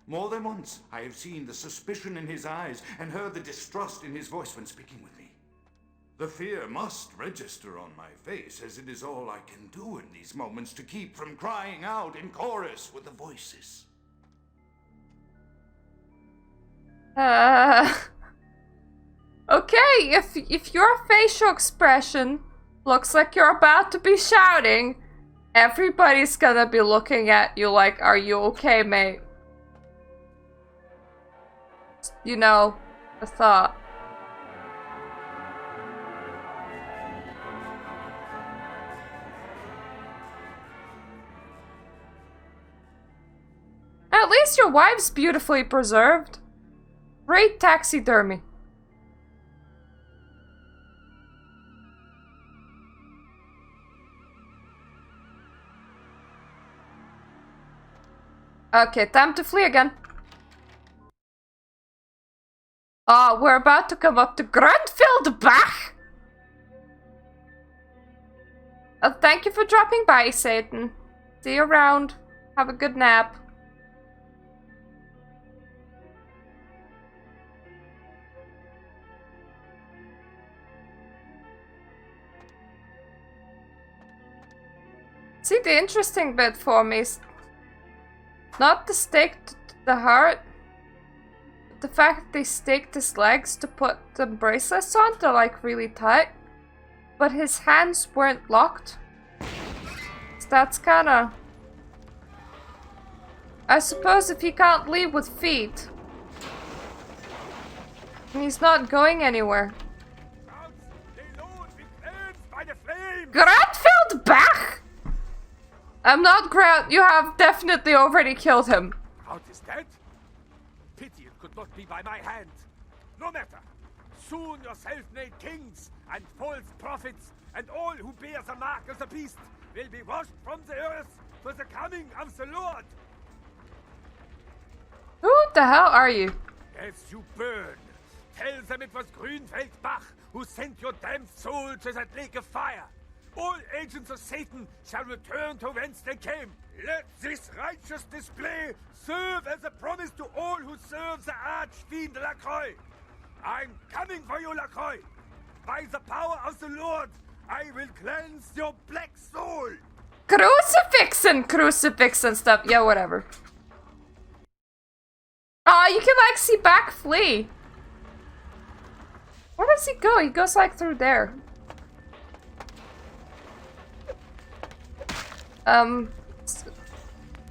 More than once, I have seen the suspicion in his eyes and heard the distrust in his voice when speaking with me. The fear must register on my face, as it is all I can do in these moments to keep from crying out in chorus with the voices. Okay, if your facial expression looks like you're about to be shouting, everybody's gonna be looking at you like, are you okay, mate? You know, a thought. At least your wife's beautifully preserved. Great taxidermy. Okay, time to flee again. We're about to come up to Grundfieldbach. Thank you for dropping by, Satan. See you around. Have a good nap. See, the interesting bit for me is not the stake to the heart, but the fact that they staked his legs to put the bracelets on. They're like really tight, but his hands weren't locked. So that's kinda... I suppose if he can't leave with feet, he's not going anywhere. Grundfieldbach! I'm not Grout. You have definitely already killed him. Grout is dead? Pity it could not be by my hand. No matter. Soon your self-made kings and false prophets and all who bear the mark of the beast will be washed from the earth for the coming of the Lord. Who the hell are you? As you burn, tell them it was Grünfeldbach who sent your damned soul to that lake of fire. All agents of Satan shall return to whence they came. Let this righteous display serve as a promise to all who serve the archfiend Lacroix. I'm coming for you, Lacroix. By the power of the Lord, I will cleanse your black soul. Crucifix and stuff. Yeah, whatever. You can like see back flee. Where does he go? He goes like through there.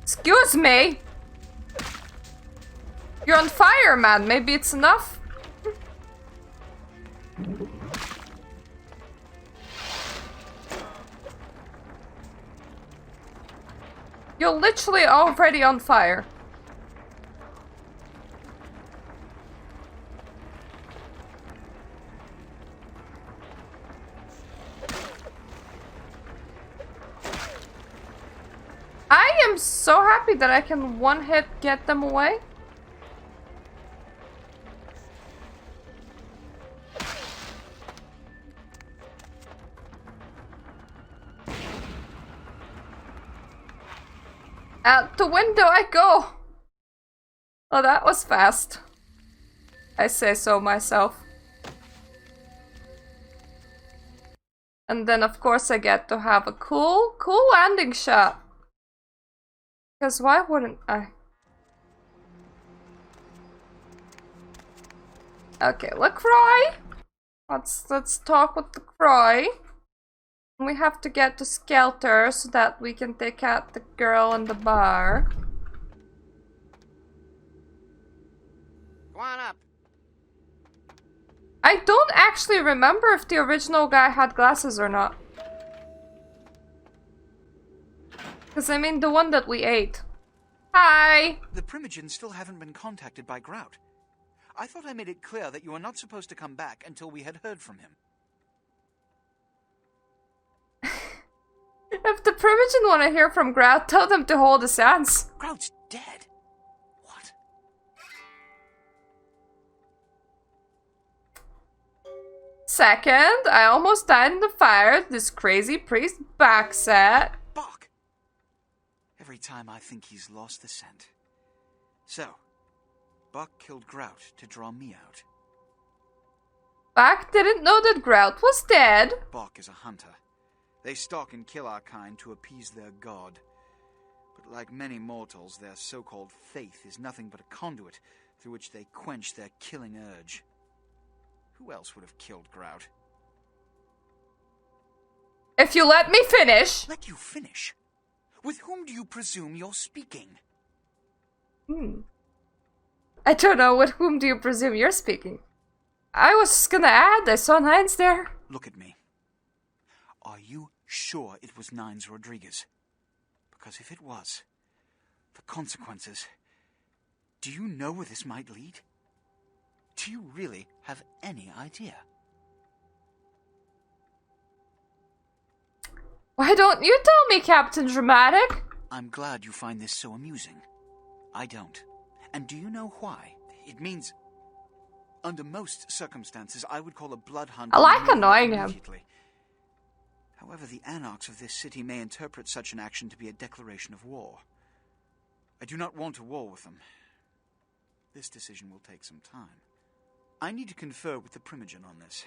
Excuse me. You're on fire, man. Maybe it's enough. You're literally already on fire. I am so happy that I can one hit get them away. Out the window I go! Oh, that was fast. I say so myself. And then of course I get to have a cool landing shot. Because why wouldn't I? Okay, Lacroix. Let's talk with Lacroix. We have to get to Skelter so that we can take out the girl in the bar. Go on up. I don't actually remember if the original guy had glasses or not. Because I mean the one that we ate. Hi! The Primogens still haven't been contacted by Grout. I thought I made it clear that you were not supposed to come back until we had heard from him. If the Primogen want to hear from Grout, tell them to hold his hands. Grout's dead. What? Second, I almost died in the fire this crazy priest backset. Bok! Every time I think he's lost the scent. So, Bok killed Grout to draw me out. Bak didn't know that Grout was dead. Bok is a hunter. They stalk and kill our kind to appease their god. But like many mortals, their so-called faith is nothing but a conduit through which they quench their killing urge. Who else would have killed Grout? If you let me finish. Let you finish? With whom do you presume you're speaking? I don't know, with whom do you presume you're speaking? I was just gonna add, I saw Nines there. Look at me. Are you sure it was Nines Rodriguez? Because if it was, the consequences... Do you know where this might lead? Do you really have any idea? Why don't you tell me, Captain Dramatic? I'm glad you find this so amusing. I don't. And do you know why? It means... Under most circumstances, I would call a blood hunt... I like annoying him. However, the anarchs of this city may interpret such an action to be a declaration of war. I do not want a war with them. This decision will take some time. I need to confer with the Primogen on this.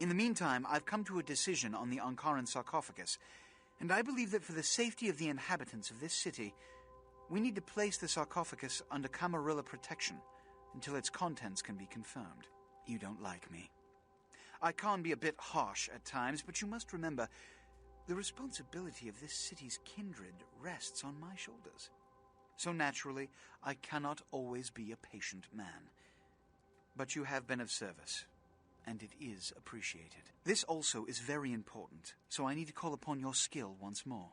In the meantime, I've come to a decision on the Ankaran sarcophagus, and I believe that for the safety of the inhabitants of this city, we need to place the sarcophagus under Camarilla protection until its contents can be confirmed. You don't like me. I can be a bit harsh at times, but you must remember, the responsibility of this city's kindred rests on my shoulders. So naturally, I cannot always be a patient man. But you have been of service, and it is appreciated. This also is very important, so I need to call upon your skill once more.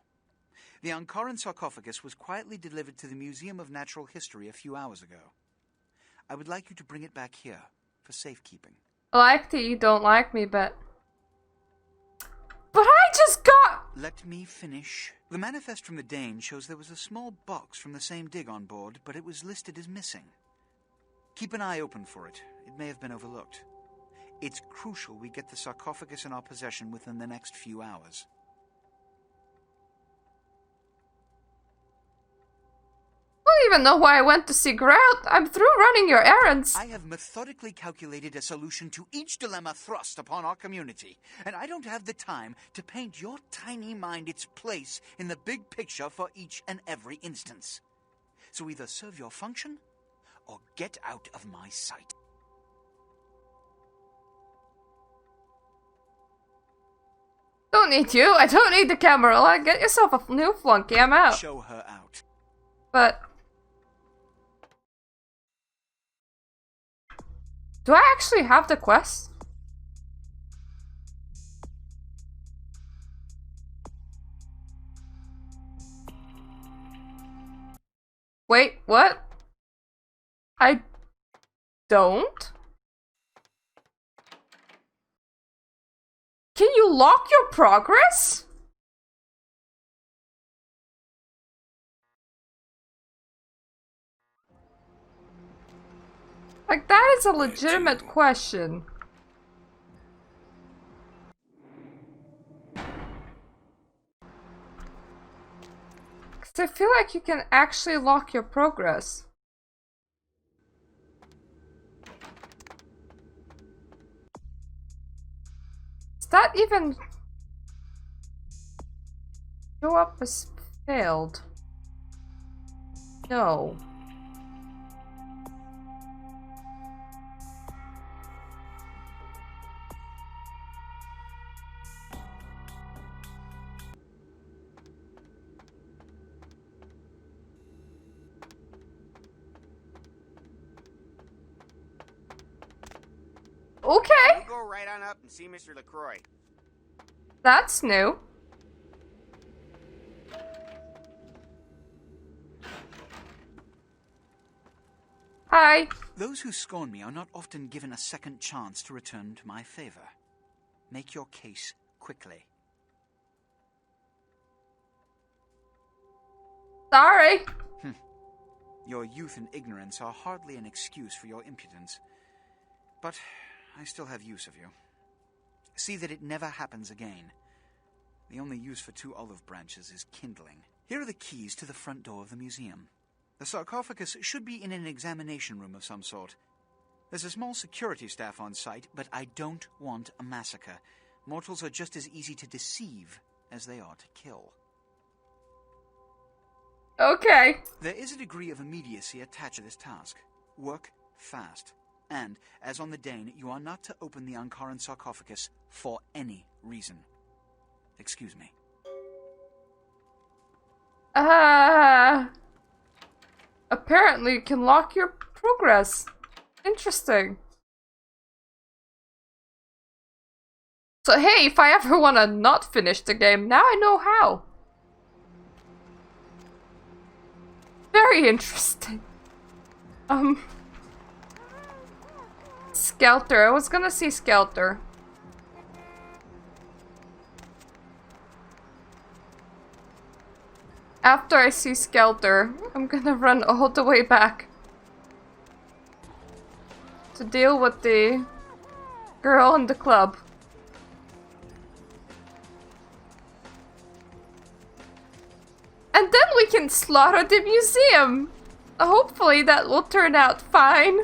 The Ankaran sarcophagus was quietly delivered to the Museum of Natural History a few hours ago. I would like you to bring it back here for safekeeping. I like that you don't like me, but I just got... Let me finish. The manifest from the Dane shows there was a small box from the same dig on board, but it was listed as missing. Keep an eye open for it. It may have been overlooked. It's crucial we get the sarcophagus in our possession within the next few hours. I don't even know why I went to see Grout. I'm through running your errands. I have methodically calculated a solution to each dilemma thrust upon our community, and I don't have the time to paint your tiny mind its place in the big picture for each and every instance. So either serve your function, or get out of my sight. Don't need you. I don't need the Camarilla. Get yourself a new flunky. I'm out. Show her out. But... do I actually have the quest? Wait, what? I don't? Can you lock your progress? Like, that is a legitimate question. Because I feel like you can actually lock your progress. Does that even show up as failed? No. Okay. You go right on up and see Mr. Lacroix. That's new. Hi. Those who scorn me are not often given a second chance to return to my favor. Make your case quickly. Sorry. Your youth and ignorance are hardly an excuse for your impudence. But I still have use of you. See that it never happens again. The only use for 2 olive branches is kindling. Here are the keys to the front door of the museum. The sarcophagus should be in an examination room of some sort. There's a small security staff on site, but I don't want a massacre. Mortals are just as easy to deceive as they are to kill. Okay. There is a degree of immediacy attached to this task. Work fast. And, as on the Dane, you are not to open the Ankaran sarcophagus for any reason. Excuse me. Apparently you can lock your progress. Interesting. So hey, if I ever want to not finish the game, now I know how. Very interesting. Skelter. I was gonna see Skelter. After I see Skelter, I'm gonna run all the way back to deal with the girl in the club. And then we can slaughter the museum! Hopefully that will turn out fine.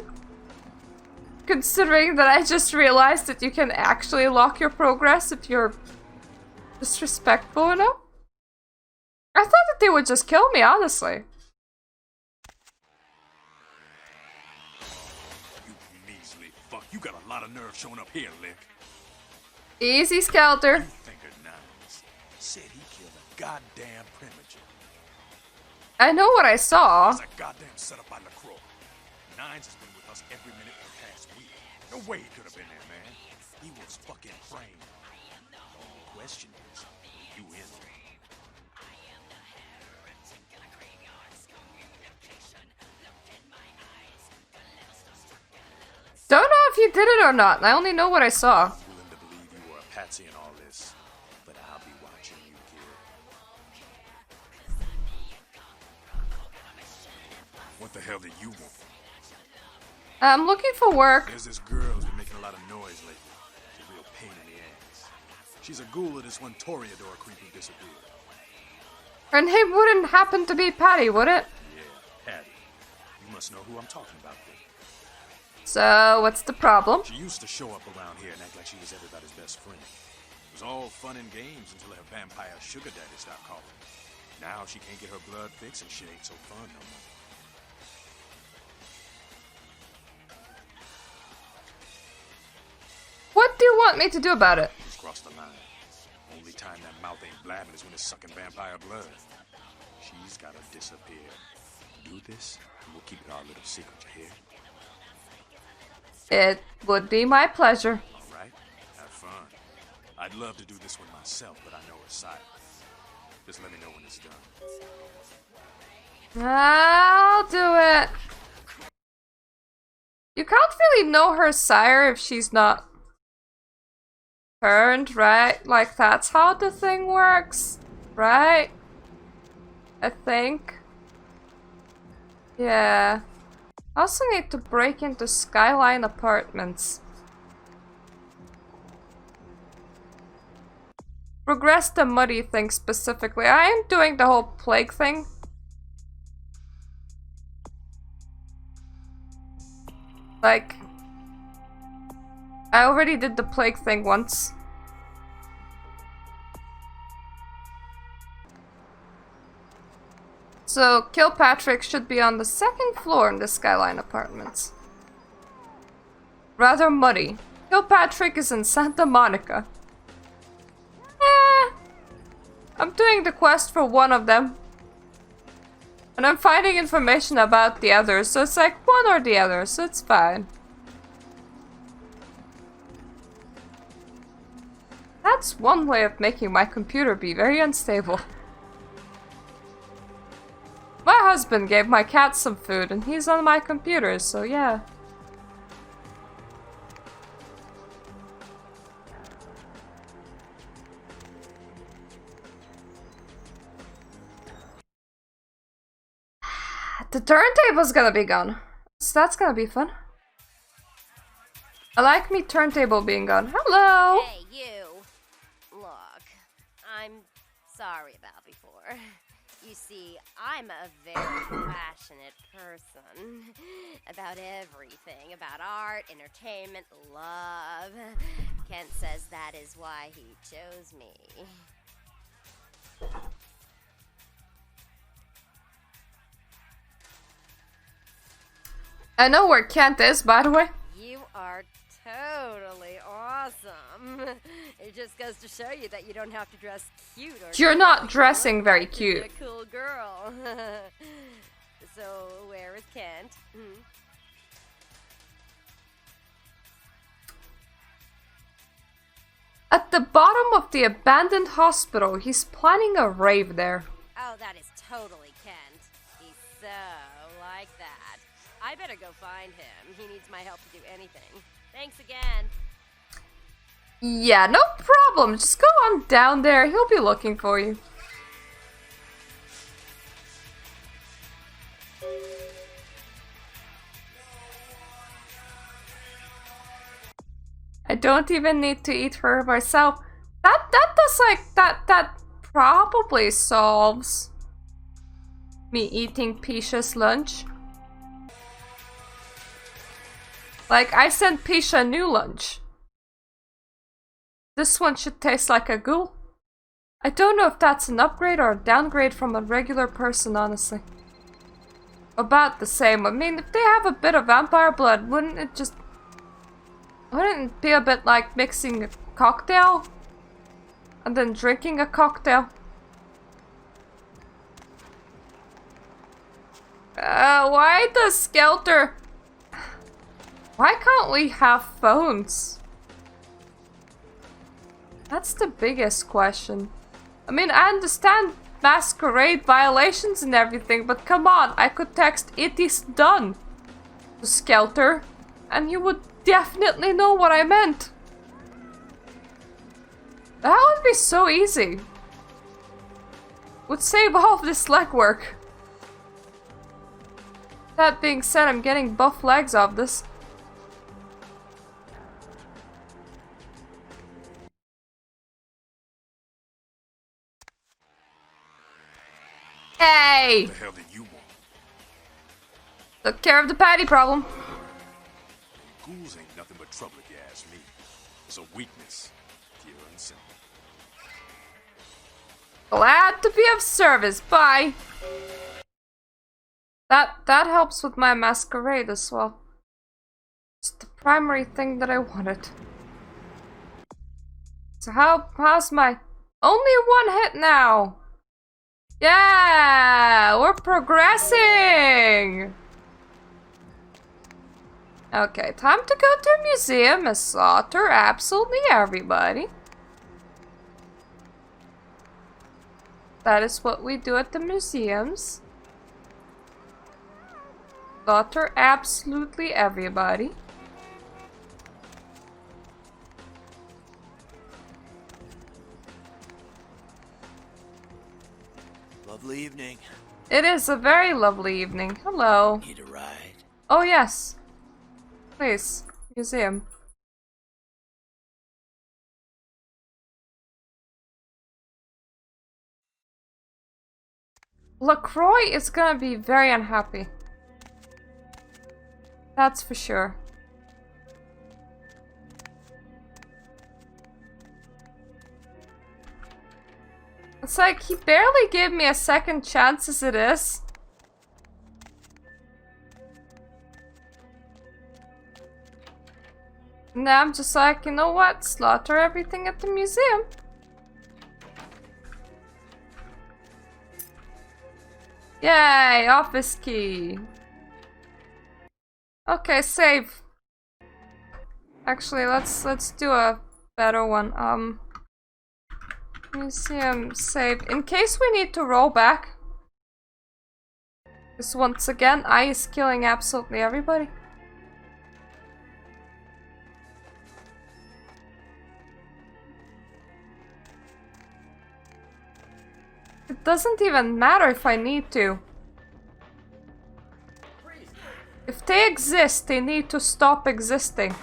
Considering that I just realized that you can actually lock your progress if you're disrespectful enough. I thought that they would just kill me, honestly. You measly fuck. You got a lot of nerve showing up here, Lick. Easy, Skelter. You think of Nines. Said he killed a goddamn premature. I know what I saw. It's a goddamn setup by Lacroix. Nines has been with us every minute for the past week. No way he could have been there, man. He was fucking framed. The only question is, you in? Don't know if you did it or not. I only know what I saw. I'm willing to believe you were a patsy in all this, but I'll be watching you, kid. What the hell do you want? I'm looking for work. There's this girl who's been making a lot of noise lately. She's a real pain in the ass. She's a ghoul of this one Toreador creep who disappeared. Her name wouldn't happen to be Patty, would it? Yeah, Patty. You must know who I'm talking about, then. So, what's the problem? She used to show up around here and act like she was everybody's best friend. It was all fun and games until her vampire sugar daddy stopped calling. Now she can't get her blood fixed and shit ain't so fun no more. What do you want me to do about it? She's crossed the line. Only time that mouth ain't blabbing is when it's sucking vampire blood. She's gotta disappear. Do this, and we'll keep it our little secret, you hear? It would be my pleasure. Alright, have fun. I'd love to do this one myself, but I know her side. Just let me know when it's done. I'll do it. You can't really know her sire if she's not turned, right? Like, that's how the thing works, right? I think. Yeah. I also need to break into Skyline Apartments. Progress the muddy thing specifically. I am doing the whole plague thing. Like, I already did the plague thing once. So, Kilpatrick should be on the second floor in the Skyline Apartments. Rather muddy. Kilpatrick is in Santa Monica. I'm doing the quest for one of them. And I'm finding information about the others, so it's like one or the other, so it's fine. That's one way of making my computer be very unstable. My husband gave my cat some food and he's on my computer, so yeah. The turntable's gonna be gone. So that's gonna be fun. I like me turntable being gone. Hello! Hey, you. Look, I'm sorry about before. You see, I'm a very passionate person about everything, about art, entertainment, love. Kent says that is why he chose me. I know where Kent is, by the way. You are totally awesome. It just goes to show you that you don't have to dress cute or You're not dressing very cute. You're a cool girl. So, where is Kent? At the bottom of the abandoned hospital, he's planning a rave there. Oh, that is totally Kent. He's so like that. I better go find him. He needs my help to do anything. Thanks again. Yeah, no problem. Just go on down there. He'll be looking for you. I don't even need to eat for myself. That does like that probably solves me eating Pisha's lunch. Like, I sent Pisha a new lunch. This one should taste like a ghoul. I don't know if that's an upgrade or a downgrade from a regular person, honestly. About the same. I mean, if they have a bit of vampire blood, wouldn't it be a bit like mixing a cocktail? And then drinking a cocktail? Why does Skelter... Why can't we have phones? That's the biggest question. I mean, I understand Masquerade violations and everything, but come on, I could text "it is done" to Skelter, and he would definitely know what I meant. That would be so easy. Would save all of this legwork. That being said, I'm getting buff legs off this. Hey! What the hell did you want? Took care of the patty problem. Ghouls ain't nothing but trouble if you ask me. It's a weakness, pure and simple. Glad to be of service. Bye. That helps with my masquerade as well. It's the primary thing that I wanted. So how's my... Only one hit now! Yeah! We're progressing! Okay, time to go to a museum and slaughter absolutely everybody. That is what we do at the museums. Slaughter absolutely everybody. Lovely evening. It is a very lovely evening. Hello. Need a ride? Oh yes. Please. Museum. Lacroix is gonna be very unhappy. That's for sure. It's like he barely gave me a second chance as it is. Now I'm just like, you know what? Slaughter everything at the museum. Yay! Office key. Okay, save. Actually, let's do a better one. Museum saved. In case we need to roll back. Because once again, I is killing absolutely everybody. It doesn't even matter if I need to. If they exist, they need to stop existing.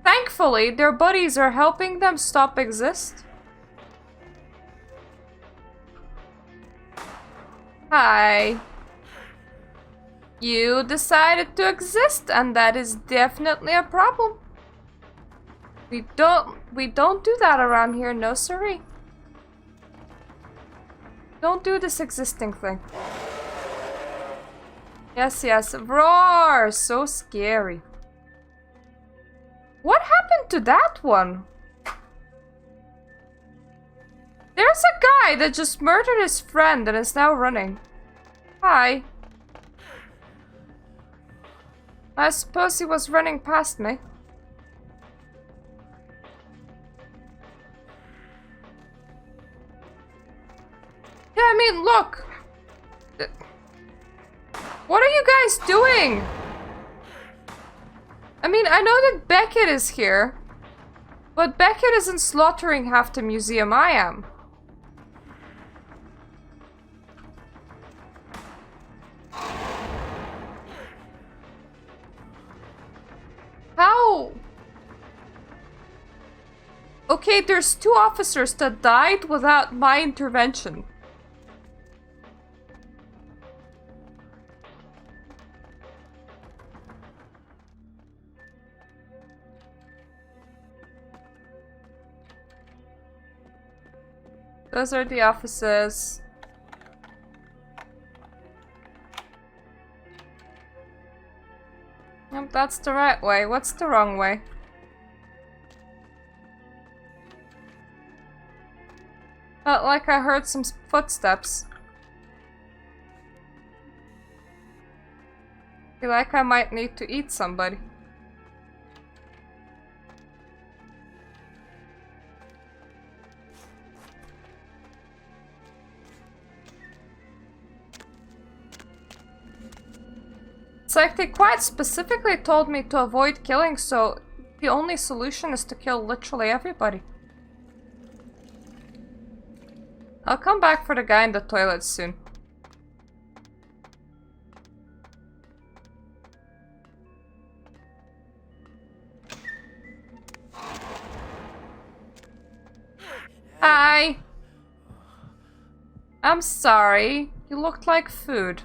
Thankfully, their buddies are helping them stop exist. Hi. You decided to exist, and that is definitely a problem. We don't do that around here, no siree. Don't do this existing thing. Yes, yes, roar! So scary. What happened to that one? There's a guy that just murdered his friend and is now running. Hi. I suppose he was running past me. Yeah, I mean, look. What are you guys doing? I mean, I know that Beckett is here, but Beckett isn't slaughtering half the museum. I am. How? Okay, there's 2 officers that died without my intervention. Those are the offices. Yep, that's the right way. What's the wrong way? Felt like I heard some footsteps. Feel like I might need to eat somebody. It's like they quite specifically told me to avoid killing, so the only solution is to kill literally everybody. I'll come back for the guy in the toilet soon. Hi! I'm sorry. You looked like food.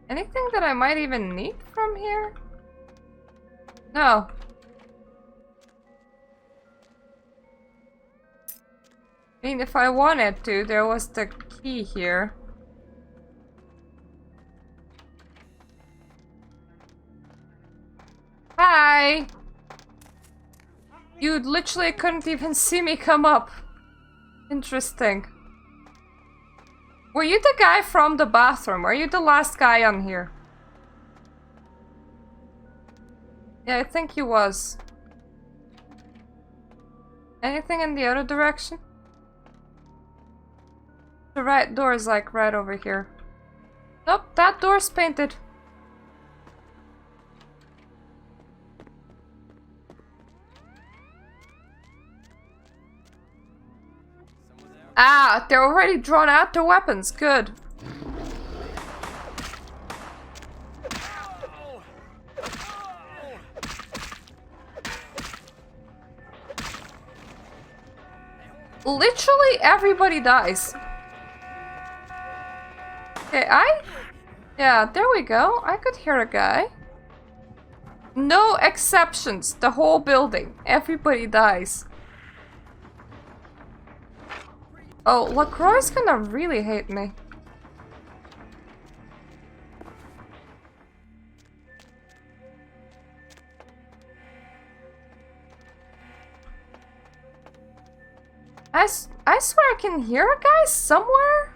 Anything that I might even need from here? No. I mean, if I wanted to, there was the key here. Hi! You literally couldn't even see me come up. Interesting. Were you the guy from the bathroom? Are you the last guy on here? Yeah, I think he was. Anything in the other direction? The right door is like right over here. Nope, that door's painted. Ah, they're already drawn out their weapons. Good. Literally everybody dies. Okay, yeah, there we go. I could hear a guy. No exceptions. The whole building. Everybody dies. Oh, Lacroix is gonna really hate me. I swear I can hear a guy somewhere.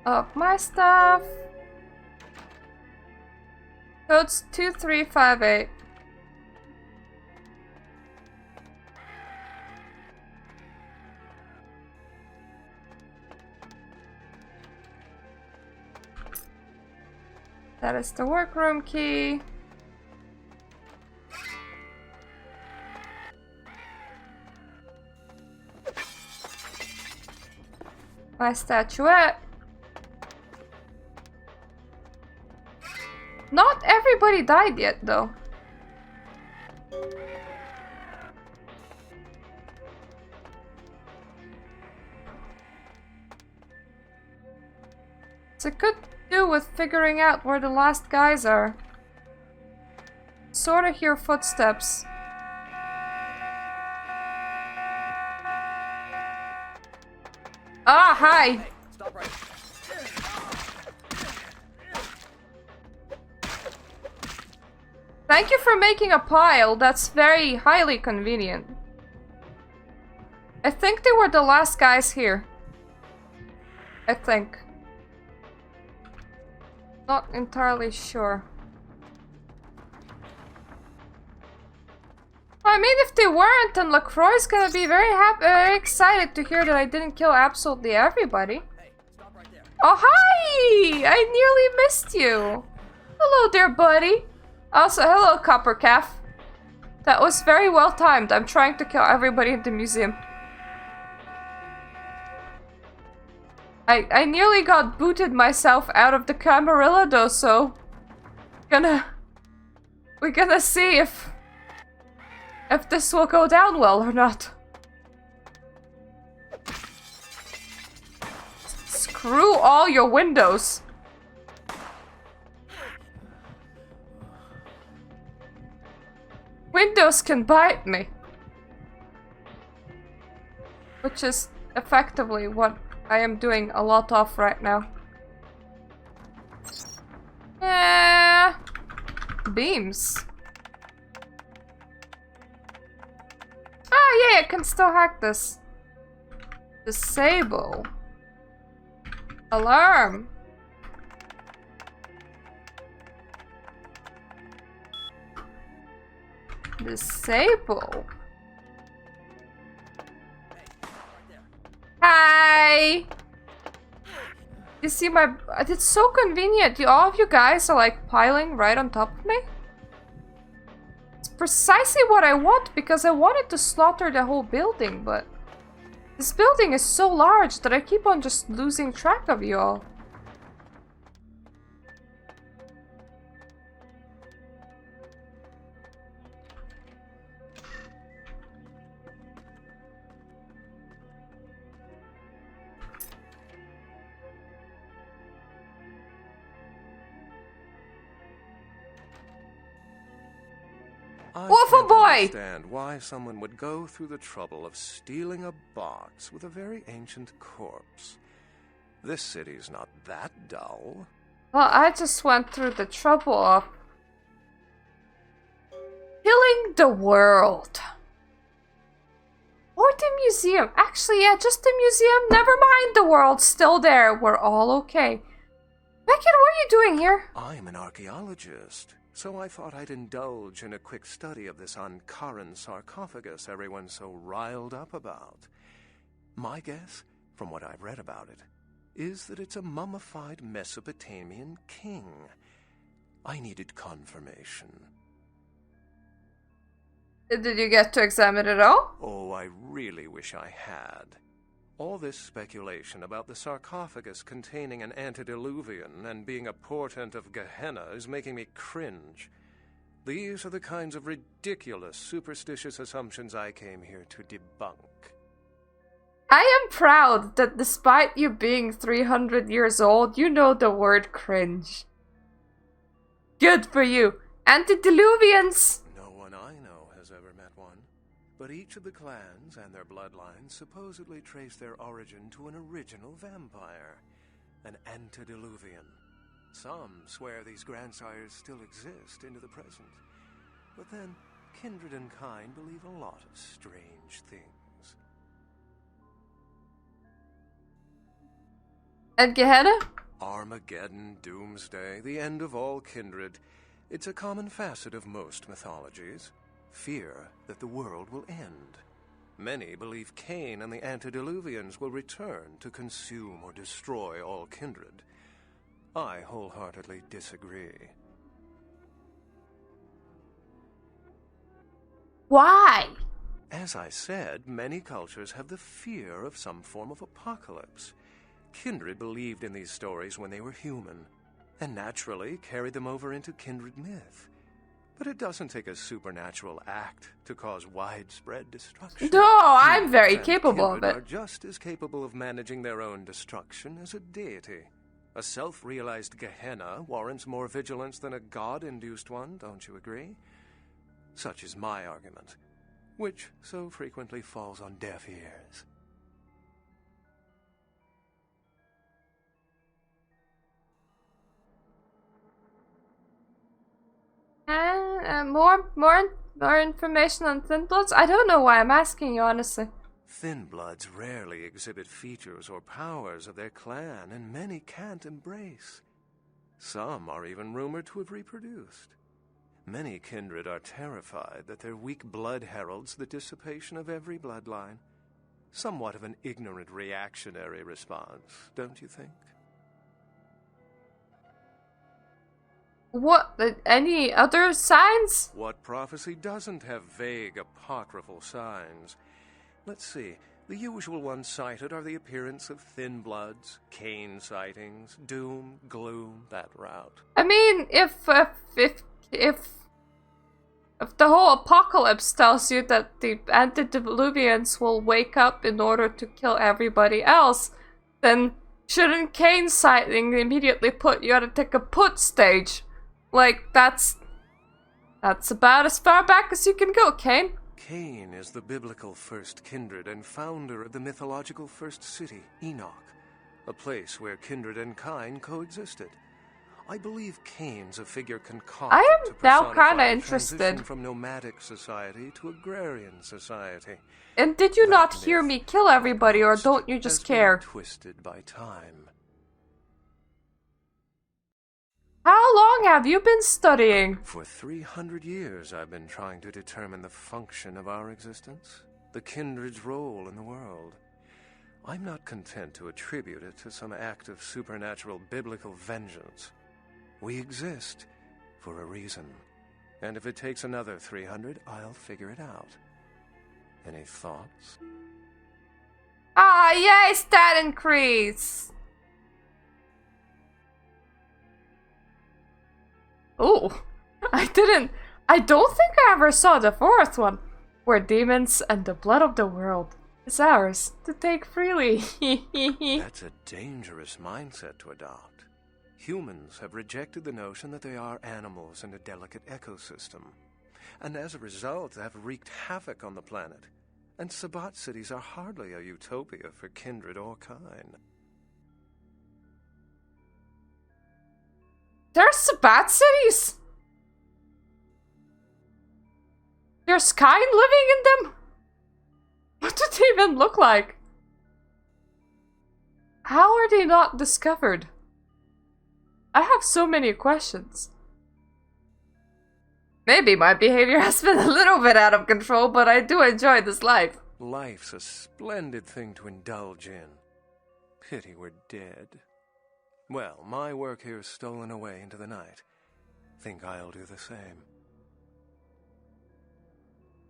Oh, my stuff. Code's 2358. That is the workroom key. My statuette. Not everybody died yet, though. So it could do with figuring out where the last guys are. Sorta hear footsteps. Ah, hi! Stop right. Thank you for making a pile. That's very highly convenient. I think they were the last guys here. I think. Not entirely sure. I mean, if they weren't, then Lacroix is gonna be very excited to hear that I didn't kill absolutely everybody. Hey, stop right there. Oh, hi! I nearly missed you. Hello there, buddy. Also, hello, Copper Calf. That was very well timed. I'm trying to kill everybody in the museum. I nearly got booted myself out of the Camarilla though, so we're gonna see if this will go down well or not. Screw all your windows. Windows can bite me. Which is effectively what I am doing a lot of right now. Yeah. Beams. Oh yeah, I can still hack this. Disable. Alarm. Disable. Hi! You see my... It's so convenient. All of you guys are like piling right on top of me. It's precisely what I want because I wanted to slaughter the whole building, but... This building is so large that I keep on just losing track of you all. Waffle boy! I understand why someone would go through the trouble of stealing a box with a very ancient corpse. This city's not that dull. Well, I just went through the trouble of killing the world. Or the museum. Actually, yeah, just the museum. Never mind the world. Still there. We're all okay. Beckett, what are you doing here? I'm an archaeologist, so I thought I'd indulge in a quick study of this Ankaran sarcophagus everyone's so riled up about. My guess, from what I've read about it, is that it's a mummified Mesopotamian king. I needed confirmation. Did you get to examine it all? Oh, I really wish I had. All this speculation about the sarcophagus containing an antediluvian and being a portent of Gehenna is making me cringe. These are the kinds of ridiculous, superstitious assumptions I came here to debunk. I am proud that despite you being 300 years old, you know the word cringe. Good for you. Antediluvians! No one I know has ever met one. But each of the clans and their bloodlines supposedly trace their origin to an original vampire, an antediluvian. Some swear these grandsires still exist into the present. But then, kindred and kind believe a lot of strange things. And Gehenna? Armageddon, doomsday, the end of all kindred. It's a common facet of most mythologies. Fear that the world will end. Many believe Cain and the antediluvians will return to consume or destroy all kindred. I wholeheartedly disagree. Why? As I said, many cultures have the fear of some form of apocalypse. Kindred believed in these stories when they were human, and naturally carried them over into kindred myth. But it doesn't take a supernatural act to cause widespread destruction. No, I'm very capable of kindred it. are just as capable of managing their own destruction as a deity. A self-realized Gehenna warrants more vigilance than a god-induced one, don't you agree? Such is my argument, which so frequently falls on deaf ears. More information on Thin Bloods? I don't know why I'm asking you, honestly. Thin Bloods rarely exhibit features or powers of their clan, and many can't embrace. Some are even rumored to have reproduced. Many kindred are terrified that their weak blood heralds the dissipation of every bloodline. Somewhat of an ignorant reactionary response, don't you think? What? Any other signs? What prophecy doesn't have vague apocryphal signs? Let's see. The usual ones cited are the appearance of Thin Bloods, Cain sightings, doom, gloom, that route. I mean, if the whole apocalypse tells you that the antediluvians will wake up in order to kill everybody else, then shouldn't Cain sighting immediately put you at a kaput stage? Like, that's about as far back as you can go, Cain. Cain is the biblical first kindred and founder of the mythological first city, Enoch, a place where kindred and kine coexisted. I believe Cain's a figure concocted I am to now personify kinda the interested. transition from nomadic society to agrarian society. And did you That not myth, hear me kill everybody, or don't you has just been care? twisted by time. How long have you been studying? For 300 years, I've been trying to determine the function of our existence, the kindred's role in the world. I'm not content to attribute it to some act of supernatural biblical vengeance. We exist for a reason, and if it takes another 300, I'll figure it out. Any thoughts? Ah, yay, stat increase! Oh, I don't think I ever saw the fourth one, where demons and the blood of the world is ours to take freely. That's a dangerous mindset to adopt. Humans have rejected the notion that they are animals in a delicate ecosystem, and as a result have wreaked havoc on the planet. And Sabbat cities are hardly a utopia for kindred or kine. There's Sabbat cities? There's kine living in them? What do they even look like? How are they not discovered? I have so many questions. Maybe my behavior has been a little bit out of control, but I do enjoy this life. Life's a splendid thing to indulge in. Pity we're dead. Well, my work here is stolen away into the night. Think I'll do the same.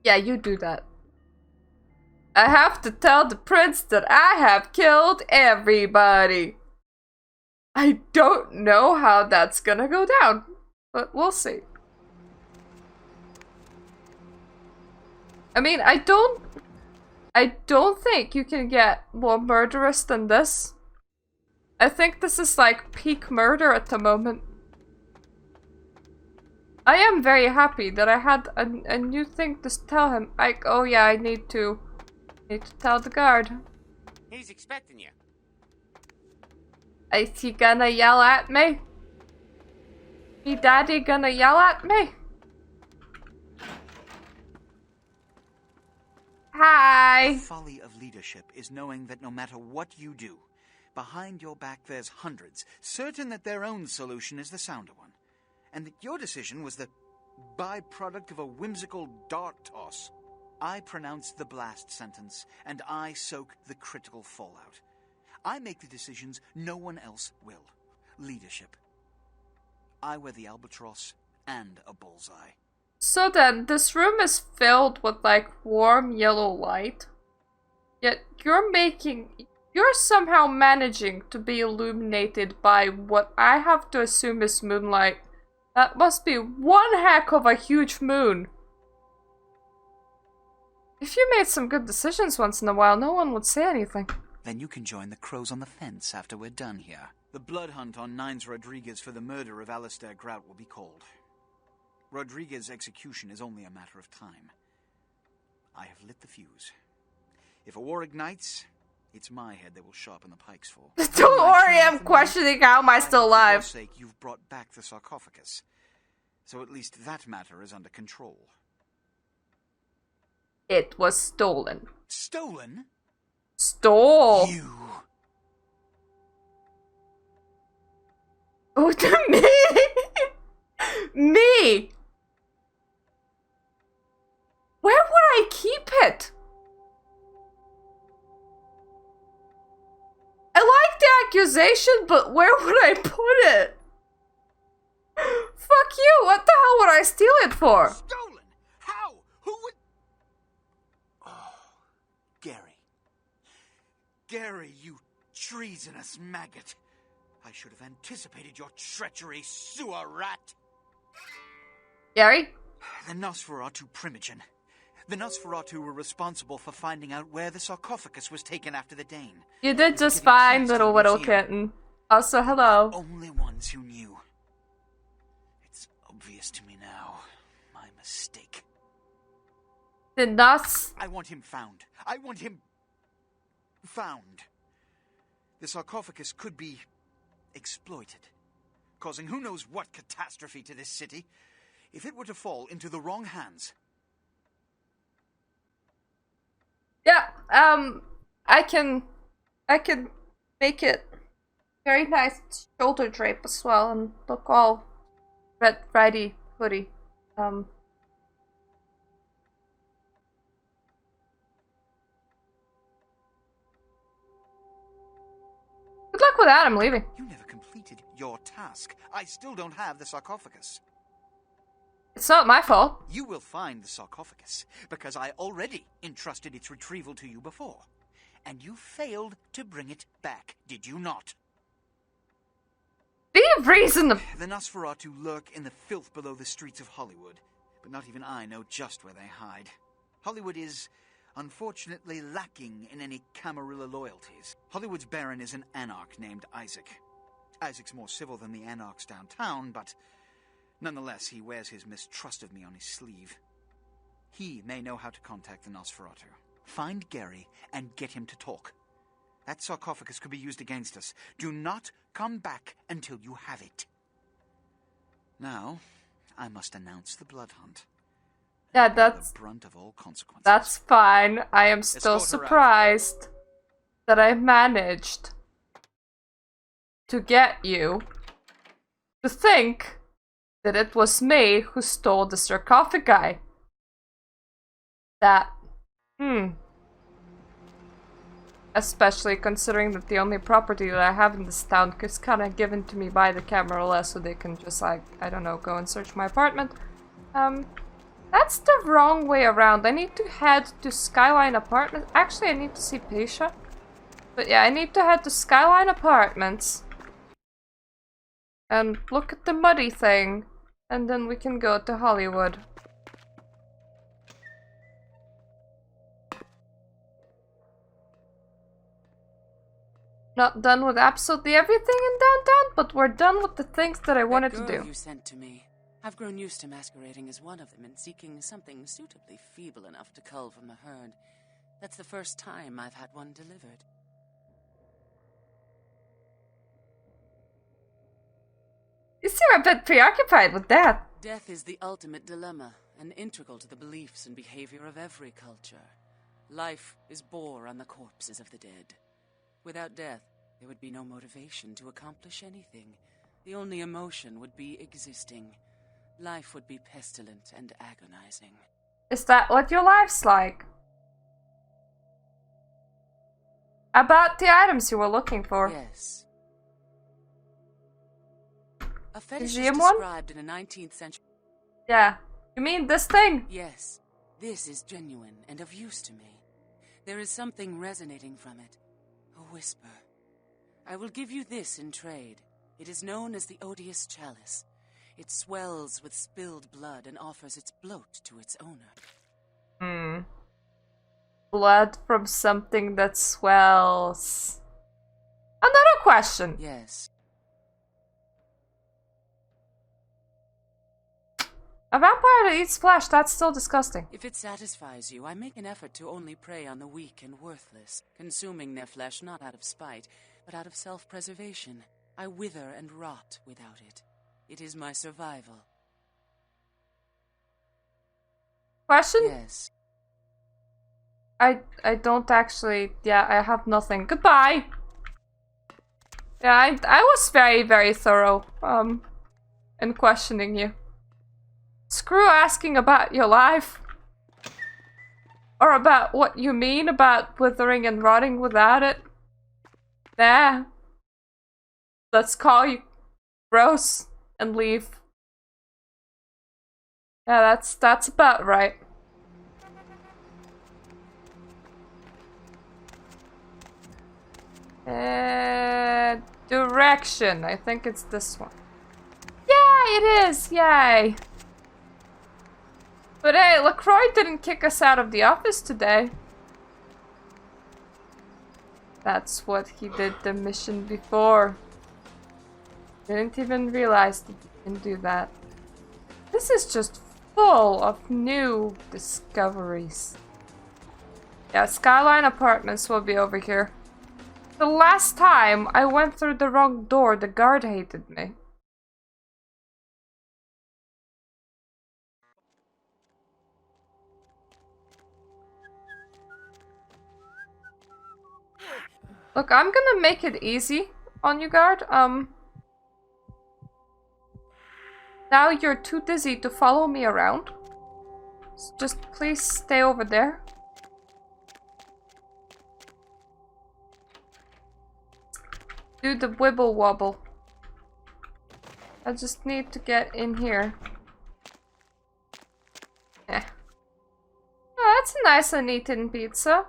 Yeah, you do that. I have to tell the prince that I have killed everybody. I don't know how that's gonna go down, but we'll see. I mean, I don't think you can get more murderous than this. I think this is like peak murder at the moment. I am very happy that I had a new thing to tell him. Like, oh yeah, I need to tell the guard. He's expecting you. Is he gonna yell at me? Me daddy gonna yell at me? Hi! The folly of leadership is knowing that no matter what you do, behind your back there's hundreds, certain that their own solution is the sounder one, and that your decision was the byproduct of a whimsical dart toss. I pronounce the blast sentence, and I soak the critical fallout. I make the decisions no one else will. leadership. I wear the albatross and a bullseye. So then, this room is filled with like warm yellow light. Yet you're somehow managing to be illuminated by what I have to assume is moonlight. That must be one heck of a huge moon. If you made some good decisions once in a while, no one would say anything. Then you can join the crows on the fence after we're done here. The blood hunt on Nines Rodriguez for the murder of Alistair Grout will be called. Rodriguez's execution is only a matter of time. I have lit the fuse. If a war ignites, it's my head they will sharpen the pikes for. Don't worry, I'm questioning how am I still alive. For your sake, you've brought back the sarcophagus. So at least that matter is under control. It was stolen. Stolen? Stole. You. Oh, to me? Me? Where would I keep it? I like the accusation, but where would I put it? Fuck you, what the hell would I steal it for? Stolen? How? Who would... Oh, Gary. Gary, you treasonous maggot. I should have anticipated your treachery, sewer rat. Gary? The Nosferatu Primogen. The Nosferatu were responsible for finding out where the sarcophagus was taken after the Dane. You did just fine, little Whittle Kitten. Also, hello. Only ones who knew. It's obvious to me now. My mistake. The Nos... I want him found. I want him... found. The sarcophagus could be exploited, causing who knows what catastrophe to this city. If it were to fall into the wrong hands... Yeah, I can make it very nice shoulder drape as well and look all red ridey hoodie. Good luck with that, I'm leaving. You never completed your task. I still don't have the sarcophagus. It's not my fault. You will find the sarcophagus, because I already entrusted its retrieval to you before. And you failed to bring it back, did you not? Be reasonable. The Nosferatu lurk in the filth below the streets of Hollywood, but not even I know just where they hide. Hollywood is, unfortunately, lacking in any Camarilla loyalties. Hollywood's baron is an anarch named Isaac. Isaac's more civil than the anarchs downtown, but... nonetheless, he wears his mistrust of me on his sleeve. He may know how to contact the Nosferatu. Find Gary and get him to talk. That sarcophagus could be used against us. Do not come back until you have it. Now, I must announce the blood hunt. Yeah, that's... the brunt of all consequences. That's fine. I am still surprised that I managed to get you to think that it was me who stole the sarcophagi. That, especially considering that the only property that I have in this town is kind of given to me by the Camarilla, so they can just, like, I don't know, go and search my apartment. That's the wrong way around. I need to head to Skyline Apartments. Actually, I need to see Pesha. But yeah, I need to head to Skyline Apartments and look at the muddy thing. And then we can go to Hollywood. Not done with absolutely everything in downtown, but we're done with the things that I wanted to do. You sent to me. I've grown used to masquerading as one of them and seeking something suitably feeble enough to cull from the herd. That's the first time I've had one delivered. You seem a bit preoccupied with that. Death is the ultimate dilemma, and integral to the beliefs and behavior of every culture. Life is bore on the corpses of the dead. Without death, there would be no motivation to accomplish anything. The only emotion would be existing. Life would be pestilent and agonizing. Is that what your life's like? About the items you were looking for. Yes. A fetish is museum one? described in a 19th century. Yeah. You mean this thing? Yes. This is genuine and of use to me. There is something resonating from it. A whisper. I will give you this in trade. It is known as the odious chalice. It swells with spilled blood and offers its bloat to its owner. Blood from something that swells. Another question. Yes. A vampire that eats flesh, that's still disgusting. If it satisfies you, I make an effort to only prey on the weak and worthless, consuming their flesh not out of spite, but out of self-preservation. I wither and rot without it. It is my survival. Question? Yes. I don't actually... Yeah, I have nothing. Goodbye! Yeah, I was very, very thorough, in questioning you. Screw asking about your life. Or about what you mean about withering and rotting without it. Nah. Let's call you gross and leave. Yeah, that's about right. Direction. I think it's this one. Yeah, it is. Yay. But hey, Lacroix didn't kick us out of the office today. That's what he did the mission before. Didn't even realize that he can do that. This is just full of new discoveries. Yeah, Skyline Apartments will be over here. The last time I went through the wrong door, the guard hated me. Look, I'm gonna make it easy on you, guard. Now you're too dizzy to follow me around. So just please stay over there. Do the wibble wobble. I just need to get in here. Eh. Oh, that's a nice and eaten pizza.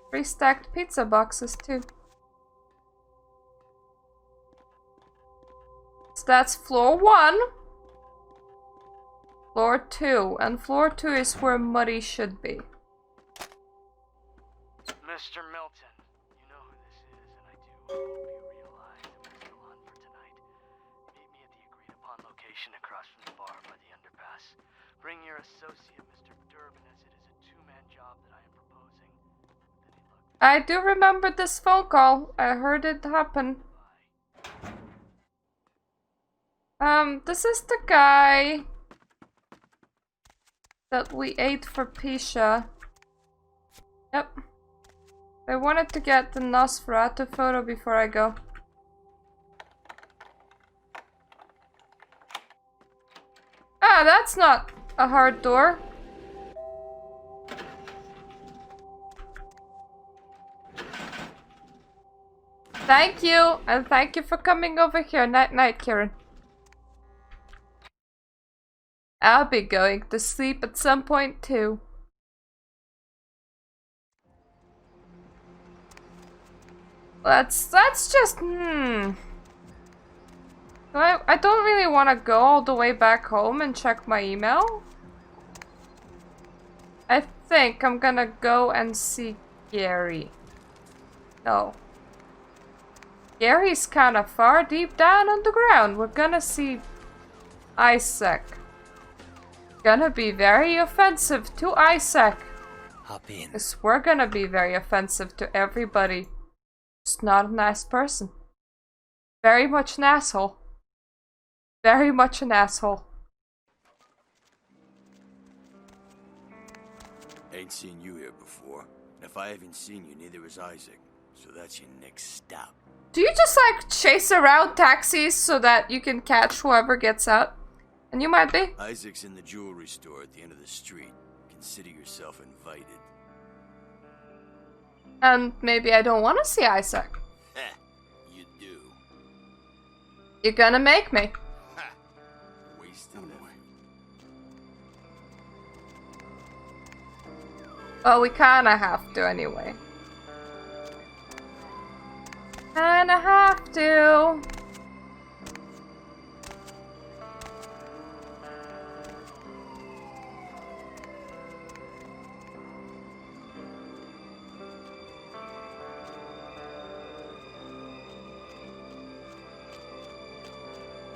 3 stacked pizza boxes too. So that's floor 1. Floor 2. And floor 2 is where Muddy should be. Mr. Milton, you know who this is, and I do hope you realize that we're still on for tonight. Meet me at the agreed upon location across from the bar by the underpass. Bring your associate, Mr. Durbin, as it is a 2-man job that I am proposing. I do remember this phone call. I heard it happen. This is the guy that we ate for Pisha. Yep. I wanted to get the Nosferatu photo before I go. Ah, that's not a hard door. Thank you, and thank you for coming over here. Night night, Karen. I'll be going to sleep at some point too. That's just I don't really want to go all the way back home and check my email. I think I'm gonna go and see Gary. No. Gary's kind of far deep down on the ground. We're gonna see Isaac. Gonna be very offensive to Isaac. Hop in. Because we're gonna be very offensive to everybody. Just not a nice person. Very much an asshole. Very much an asshole. Ain't seen you here before. And if I haven't seen you, neither has Isaac. So that's your next stop. Do you just like chase around taxis so that you can catch whoever gets out? And you might be. Isaac's in the jewelry store at the end of the street. Consider yourself invited. And maybe I don't want to see Isaac. You do. You're gonna make me. Wasted effort. Well, we kinda have to anyway. Kinda have to.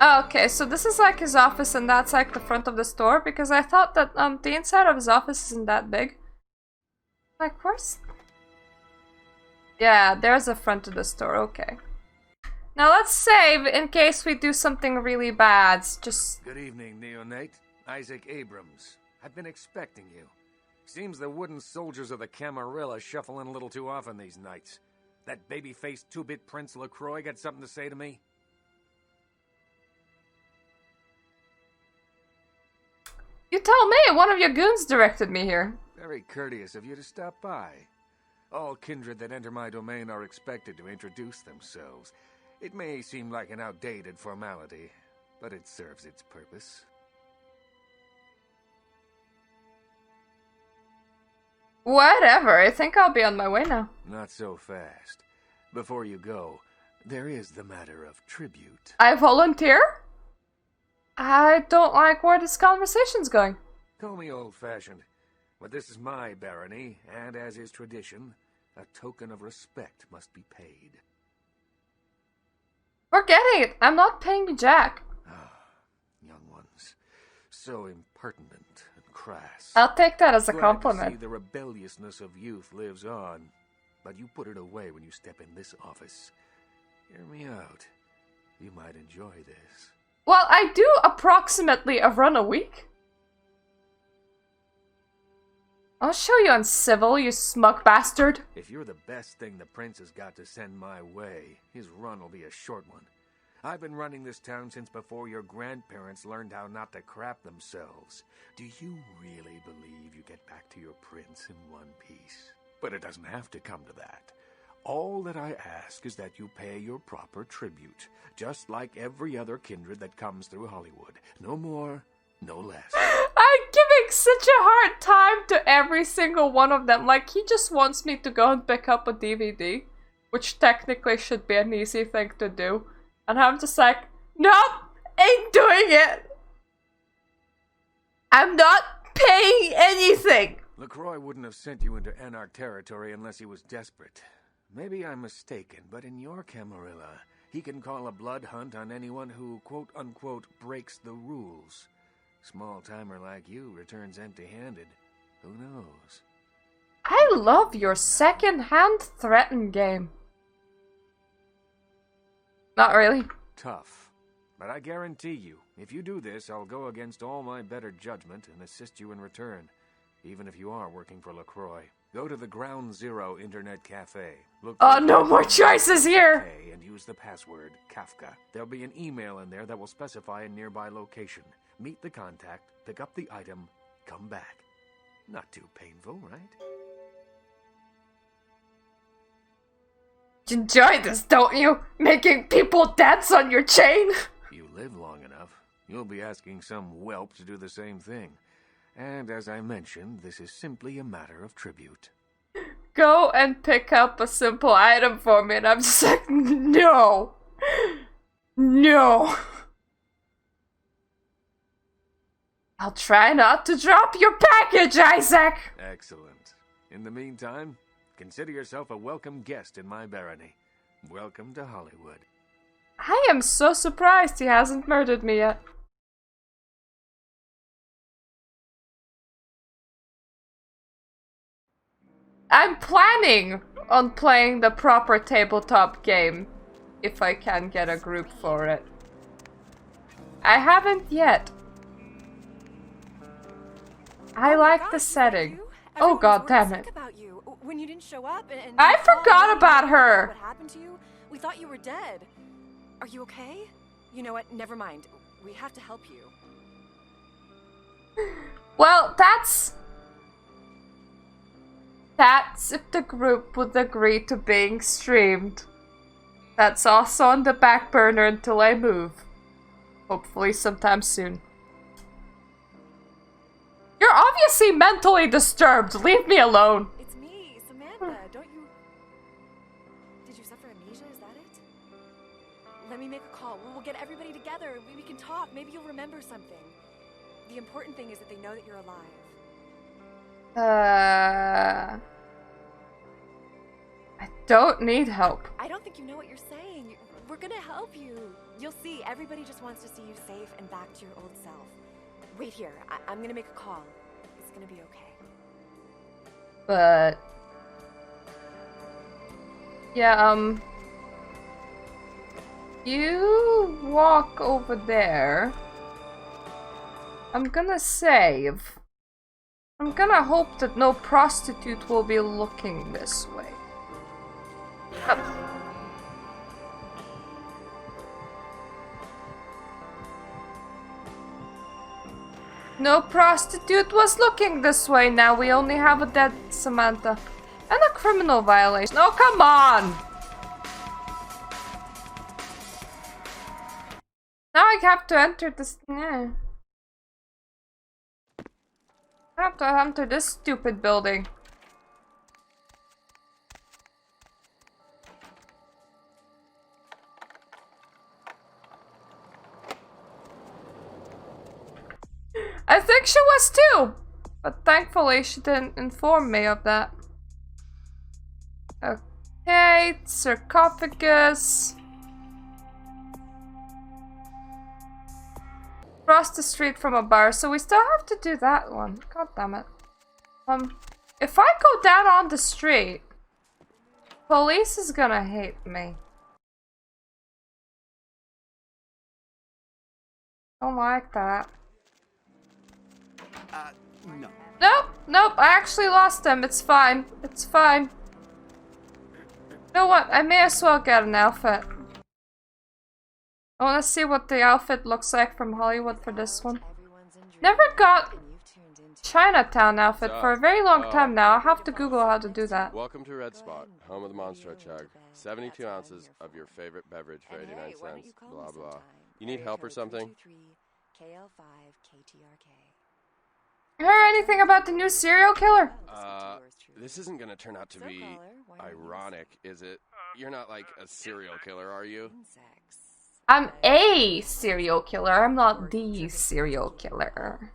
Oh, okay, so this is like his office and that's like the front of the store, because I thought that the inside of his office isn't that big. Like, where's... Yeah, there's the front of the store, okay. Now let's save in case we do something really bad. Just... Good evening, neonate. Isaac Abrams. I've been expecting you. Seems the wooden soldiers of the Camarilla shuffle in a little too often these nights. That baby-faced two-bit Prince Lacroix got something to say to me? You tell me! One of your goons directed me here. Very courteous of you to stop by. All kindred that enter my domain are expected to introduce themselves. It may seem like an outdated formality, but it serves its purpose. Whatever, I think I'll be on my way now. Not so fast. Before you go, there is the matter of tribute. I volunteer? I don't like where this conversation's going. Call me old-fashioned, but this is my barony, and as is tradition, a token of respect must be paid. Forget it! I'm not paying you jack. Young ones, so impertinent and crass. I'll take that as a Glad compliment. to see the rebelliousness of youth lives on, but you put it away when you step in this office. Hear me out. You might enjoy this. Well, I do approximately a run a week. I'll show you on civil, you smug bastard. If you're the best thing the prince has got to send my way, his run will be a short one. I've been running this town since before your grandparents learned how not to crap themselves. Do you really believe you get back to your prince in one piece? But it doesn't have to come to that. All that I ask is that you pay your proper tribute, just like every other kindred that comes through Hollywood. No more, no less. I'm giving such a hard time to every single one of them. Like, he just wants me to go and pick up a DVD, which technically should be an easy thing to do. And I'm just like, nope, ain't doing it. I'm not paying anything. Lacroix wouldn't have sent you into Anarch territory unless he was desperate. Maybe I'm mistaken, but in your Camarilla, he can call a blood hunt on anyone who, quote-unquote, breaks the rules. Small-timer like you returns empty-handed. Who knows? I love your second-hand threaten game. Not really. Tough. But I guarantee you, if you do this, I'll go against all my better judgment and assist you in return, even if you are working for Lacroix. Go to the Ground Zero Internet Cafe. Look oh, no more choices here! And use the password, Kafka. There'll be an email in there that will specify a nearby location. Meet the contact, pick up the item, come back. Not too painful, right? You enjoy this, don't you? Making people dance on your chain? You live long enough, you'll be asking some whelp to do the same thing. And as I mentioned, this is simply a matter of tribute. Go and pick up a simple item for me, and I'm just like, no. No. I'll try not to drop your package, Isaac! Excellent. In the meantime, consider yourself a welcome guest in my barony. Welcome to Hollywood. I am so surprised he hasn't murdered me yet. I'm planning on playing the proper tabletop game, if I can get a group for it. I haven't yet. I like the setting. Oh god damn it. About you when you didn't show up and I forgot about her. What happened to you? We thought you were dead. Are you okay? You know what? Never mind. We have to help you. Well, that's if the group would agree to being streamed. That's also on the back burner until I move. Hopefully sometime soon. You're obviously mentally disturbed. Leave me alone. It's me, Samantha. Don't you... Did you suffer amnesia? Is that it? Let me make a call. We'll get everybody together. We can talk. Maybe you'll remember something. The important thing is that they know that you're alive. I don't need help. I don't think you know what you're saying. We're gonna help you. You'll see. Everybody just wants to see you safe and back to your old self. Wait here. I'm gonna make a call. It's gonna be okay. But... yeah, you walk over there. I'm gonna save. I'm gonna hope that no prostitute will be looking this way. No prostitute was looking this way. Now we only have a dead Samantha. And a criminal violation. Oh, come on! Now I have to enter this... yeah. I have to enter this stupid building. I think she was too! But thankfully she didn't inform me of that. Okay, sarcophagus. Cross the street from a bar, so we still have to do that one. God damn it. If I go down on the street, police is gonna hate me. Don't like that. No. Nope, I actually lost him. It's fine. It's fine. You know what? I may as well get an outfit. I want to see what the outfit looks like from Hollywood for this one. Never got Chinatown outfit for a very long time now. I'll have to Google how to do that. Welcome to Red Spot, home of the Monster Chug. 72 ounces of your favorite beverage for 89 cents. Blah blah. You need help or something? You heard anything about the new serial killer? This isn't gonna turn out to be ironic, is it? You're not like a serial killer, are you? I'm a serial killer. I'm not the serial killer.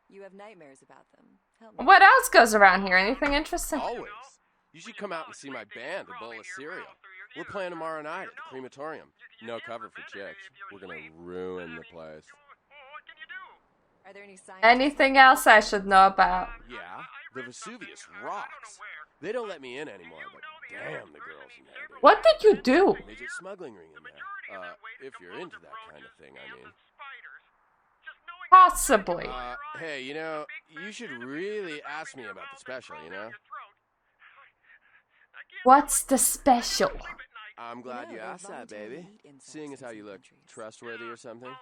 You have nightmares about them. What else goes around here? Anything interesting? Always. You should come out and see my band, The Bowl of Cereal. We're playing tomorrow night at the crematorium. No cover for chicks. We're gonna ruin the place. Are there any signs? Anything else I should know about? Yeah, the Vesuvius rocks. They don't let me in anymore, but damn, the girls in there. What did you do? Midget smuggling ring in there. If you're into that kind of thing, I mean. Possibly. Hey, you know, you should really ask me about the special, you know? What's the special? I'm glad you asked that, baby. Seeing as how you look trustworthy or something,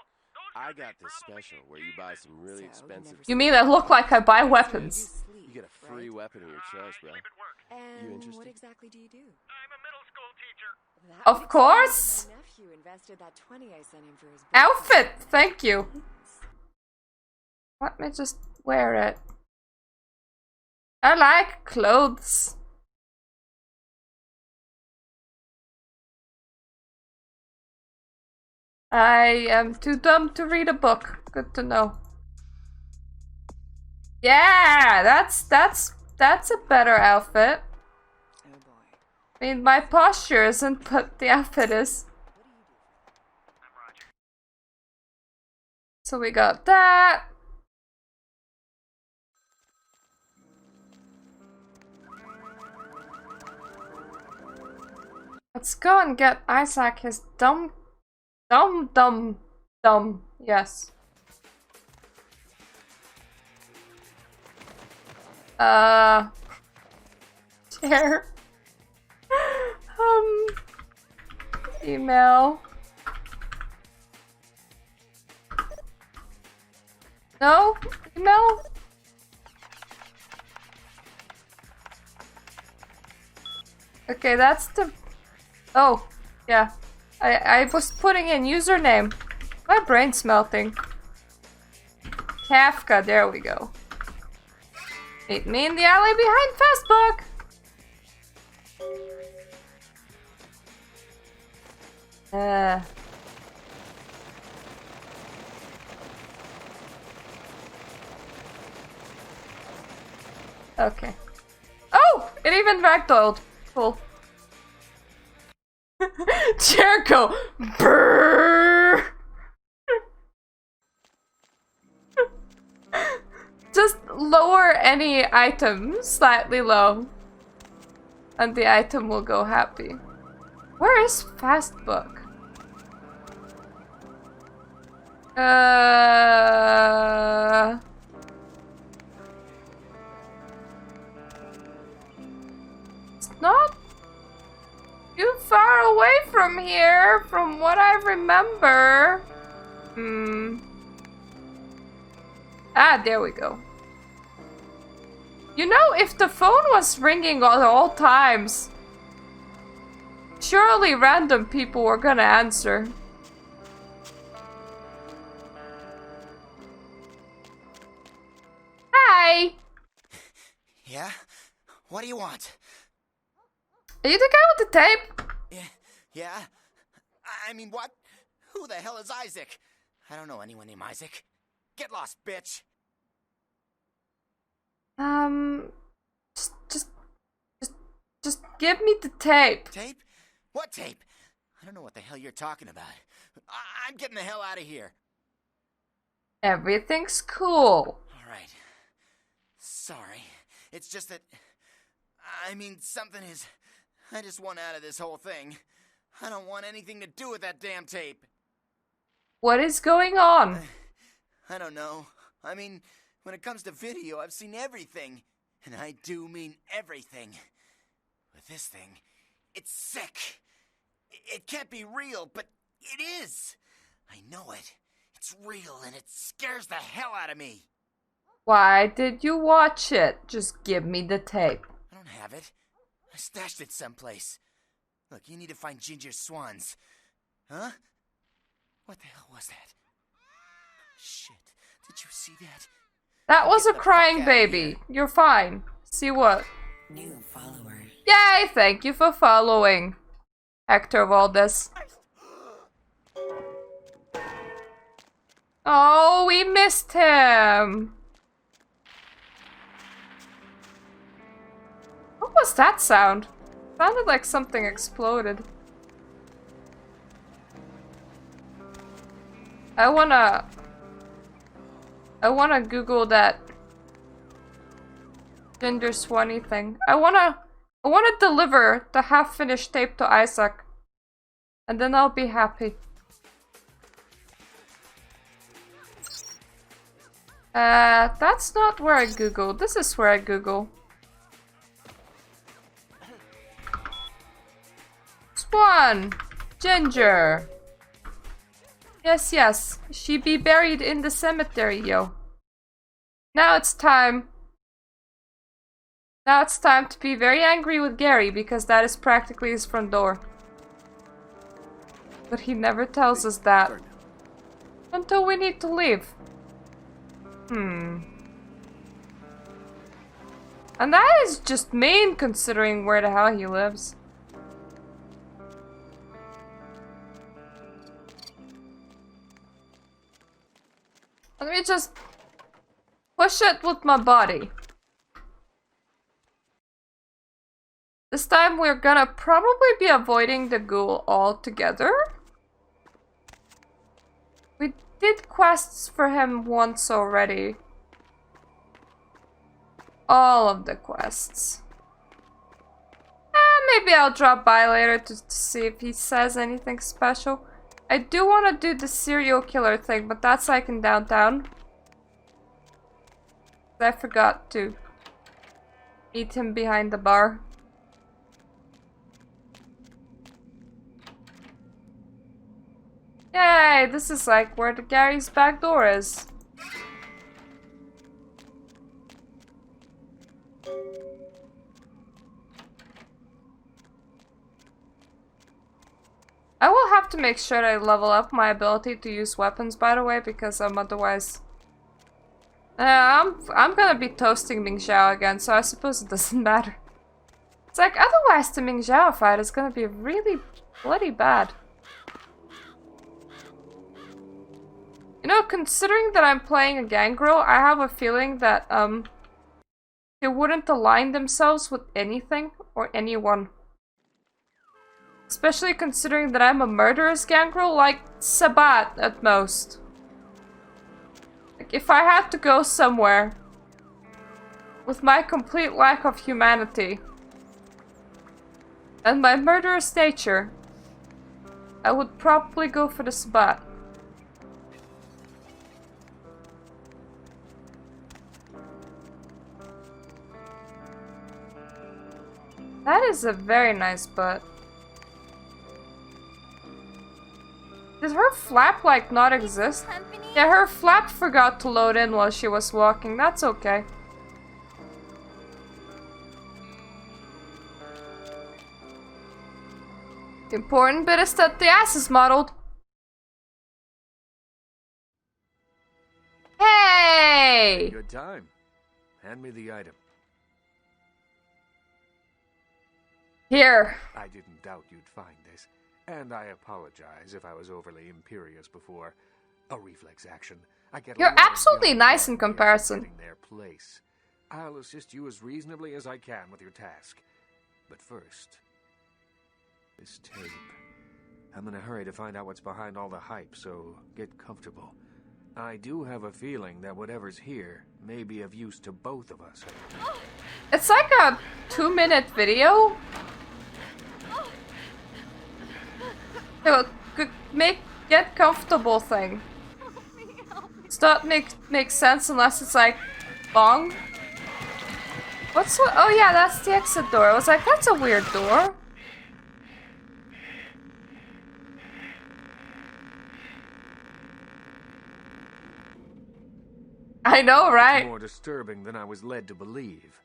I got this special where you buy some really expensive... You mean I look like I buy weapons? You get a free weapon of your choice, bro. You interested? What exactly do you do? I'm a middle school teacher. Of course! My nephew invested that 20 I sent him for his outfit! Thank you. Let me just wear it. I like clothes. I am too dumb to read a book. Good to know. Yeah, that's a better outfit. I mean, my posture isn't, but the outfit is. So we got that. Let's go and get Isaac his dumb, yes. Share. Email. No? Email? Okay, that's the... Oh, Yeah. I was putting in username. My brain's melting. Kafka, there we go. Meet me in the alley behind Facebook. Okay. Oh! It even ragdolled. Cool. Jericho! Brrr! Just lower any item slightly low. And the item will go happy. Where is Fastbook? It's not too far away from here, from what I remember. Ah, there we go. You know, if the phone was ringing at all times, surely random people were gonna answer. Hi! Yeah? What do you want? Are you the guy with the tape? Yeah? I mean, what? Who the hell is Isaac? I don't know anyone named Isaac. Get lost, bitch! Just give me the tape. Tape? What tape? I don't know what the hell you're talking about. I'm getting the hell out of here. Everything's cool. Alright. Sorry. It's just that... I mean, something is... I just want out of this whole thing. I don't want anything to do with that damn tape. What is going on? I don't know. I mean, when it comes to video, I've seen everything. And I do mean everything. With this thing, it's sick. It can't be real, but it is. I know it. It's real and it scares the hell out of me. Why did you watch it? Just give me the tape. I don't have it. I stashed it someplace. Look, you need to find Ginger Swans. Huh? What the hell was that? Shit. Did you see that? That was a crying baby. You're fine. See what? New follower. Yay! Thank you for following, Hector Valdez. Oh, we missed him. What was that sound? Sounded like something exploded. I wanna Google that Ginger Swanee thing. I wanna deliver the half-finished tape to Isaac, and then I'll be happy. That's not where I Google. This is where I Google. Swan! Ginger! Yes, yes. She be buried in the cemetery, yo. Now it's time. Now it's time to be very angry with Gary, because that is practically his front door. But he never tells us that. Until we need to leave. And that is just mean, considering where the hell he lives. Let me just push it with my body. This time we're gonna probably be avoiding the ghoul altogether. We did quests for him once already. All of the quests. Maybe I'll drop by later to see if he says anything special. I do want to do the serial killer thing, but that's like in downtown. I forgot to meet him behind the bar. Yay, this is like where the Gary's back door is. have to make sure I level up my ability to use weapons, by the way, because otherwise... I'm gonna be toasting Ming Xiao again, so I suppose it doesn't matter. It's like, otherwise the Ming Xiao fight is gonna be really bloody bad. You know, considering that I'm playing a Gangrel, I have a feeling that, they wouldn't align themselves with anything or anyone. Especially considering that I'm a murderous Gangrel, like Sabat at most. Like, if I had to go somewhere with my complete lack of humanity and my murderous nature, I would probably go for the Sabat. That is a very nice butt. Did her flap, like, not exist? Yeah, her flap forgot to load in while she was walking. That's okay. The important bit is that the ass is modeled. Hey! Good time. Hand me the item. Here. I didn't doubt you'd find this, and I apologize if I was overly imperious before. A reflex action. I get You're absolutely nice in comparison. Their place. I'll assist you as reasonably as I can with your task. But first, this tape. I'm in a hurry to find out what's behind all the hype, so get comfortable. I do have a feeling that whatever's here may be of use to both of us. It's like a 2-minute video. So, get comfortable thing. Does not make sense unless it's like bong. Oh yeah, that's the exit door. I was like, that's a weird door. I know, right? It's more disturbing than I was led to believe.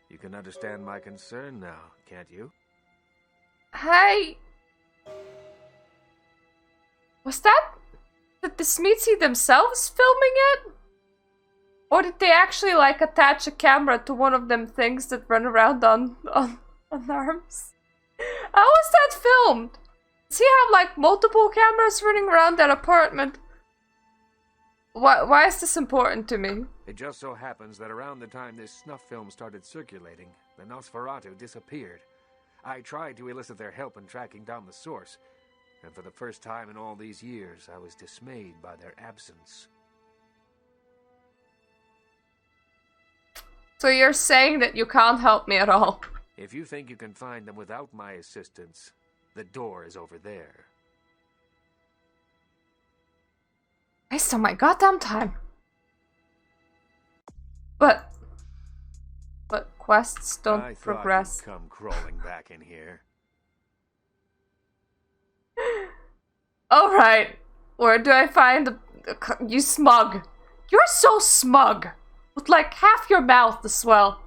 You can understand my concern now, can't you? Hey. Did the Smeetsy themselves filming it? Or did they actually, like, attach a camera to one of them things that run around on arms? How was that filmed? Does he have, like, multiple cameras running around that apartment? Why is this important to me? It just so happens that around the time this snuff film started circulating, the Nosferatu disappeared. I tried to elicit their help in tracking down the source, and for the first time in all these years, I was dismayed by their absence. So you're saying that you can't help me at all? If you think you can find them without my assistance, the door is over there. Waste of my goddamn time. But quests don't progress. I thought you'd come crawling back in here. Alright, where do I find you smug? You're so smug! With like half your mouth as well.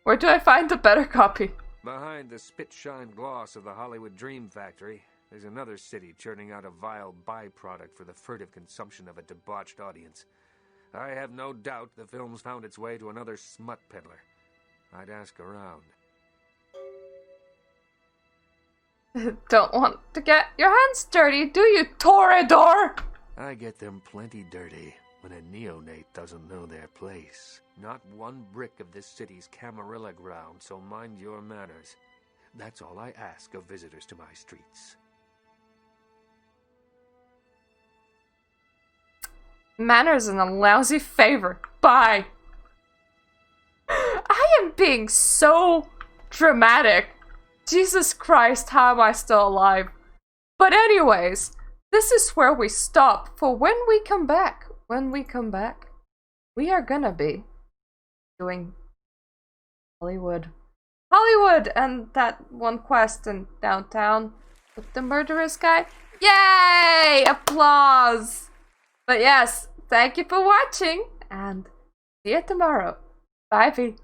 Where do I find a better copy? Behind the spit-shine gloss of the Hollywood Dream Factory, there's another city churning out a vile byproduct for the furtive consumption of a debauched audience. I have no doubt the film's found its way to another smut peddler. I'd ask around. Don't want to get your hands dirty, do you, Toreador? I get them plenty dirty when a neonate doesn't know their place. Not one brick of this city's Camarilla ground, so mind your manners. That's all I ask of visitors to my streets. Manners and a lousy favor. Bye. I am being so dramatic. Jesus Christ, how am I still alive? But anyways, this is where we stop for when we come back. When we come back, we are gonna be doing Hollywood and that one quest in downtown with the murderous guy. Yay! Applause! But yes, thank you for watching and see you tomorrow. Bye, V.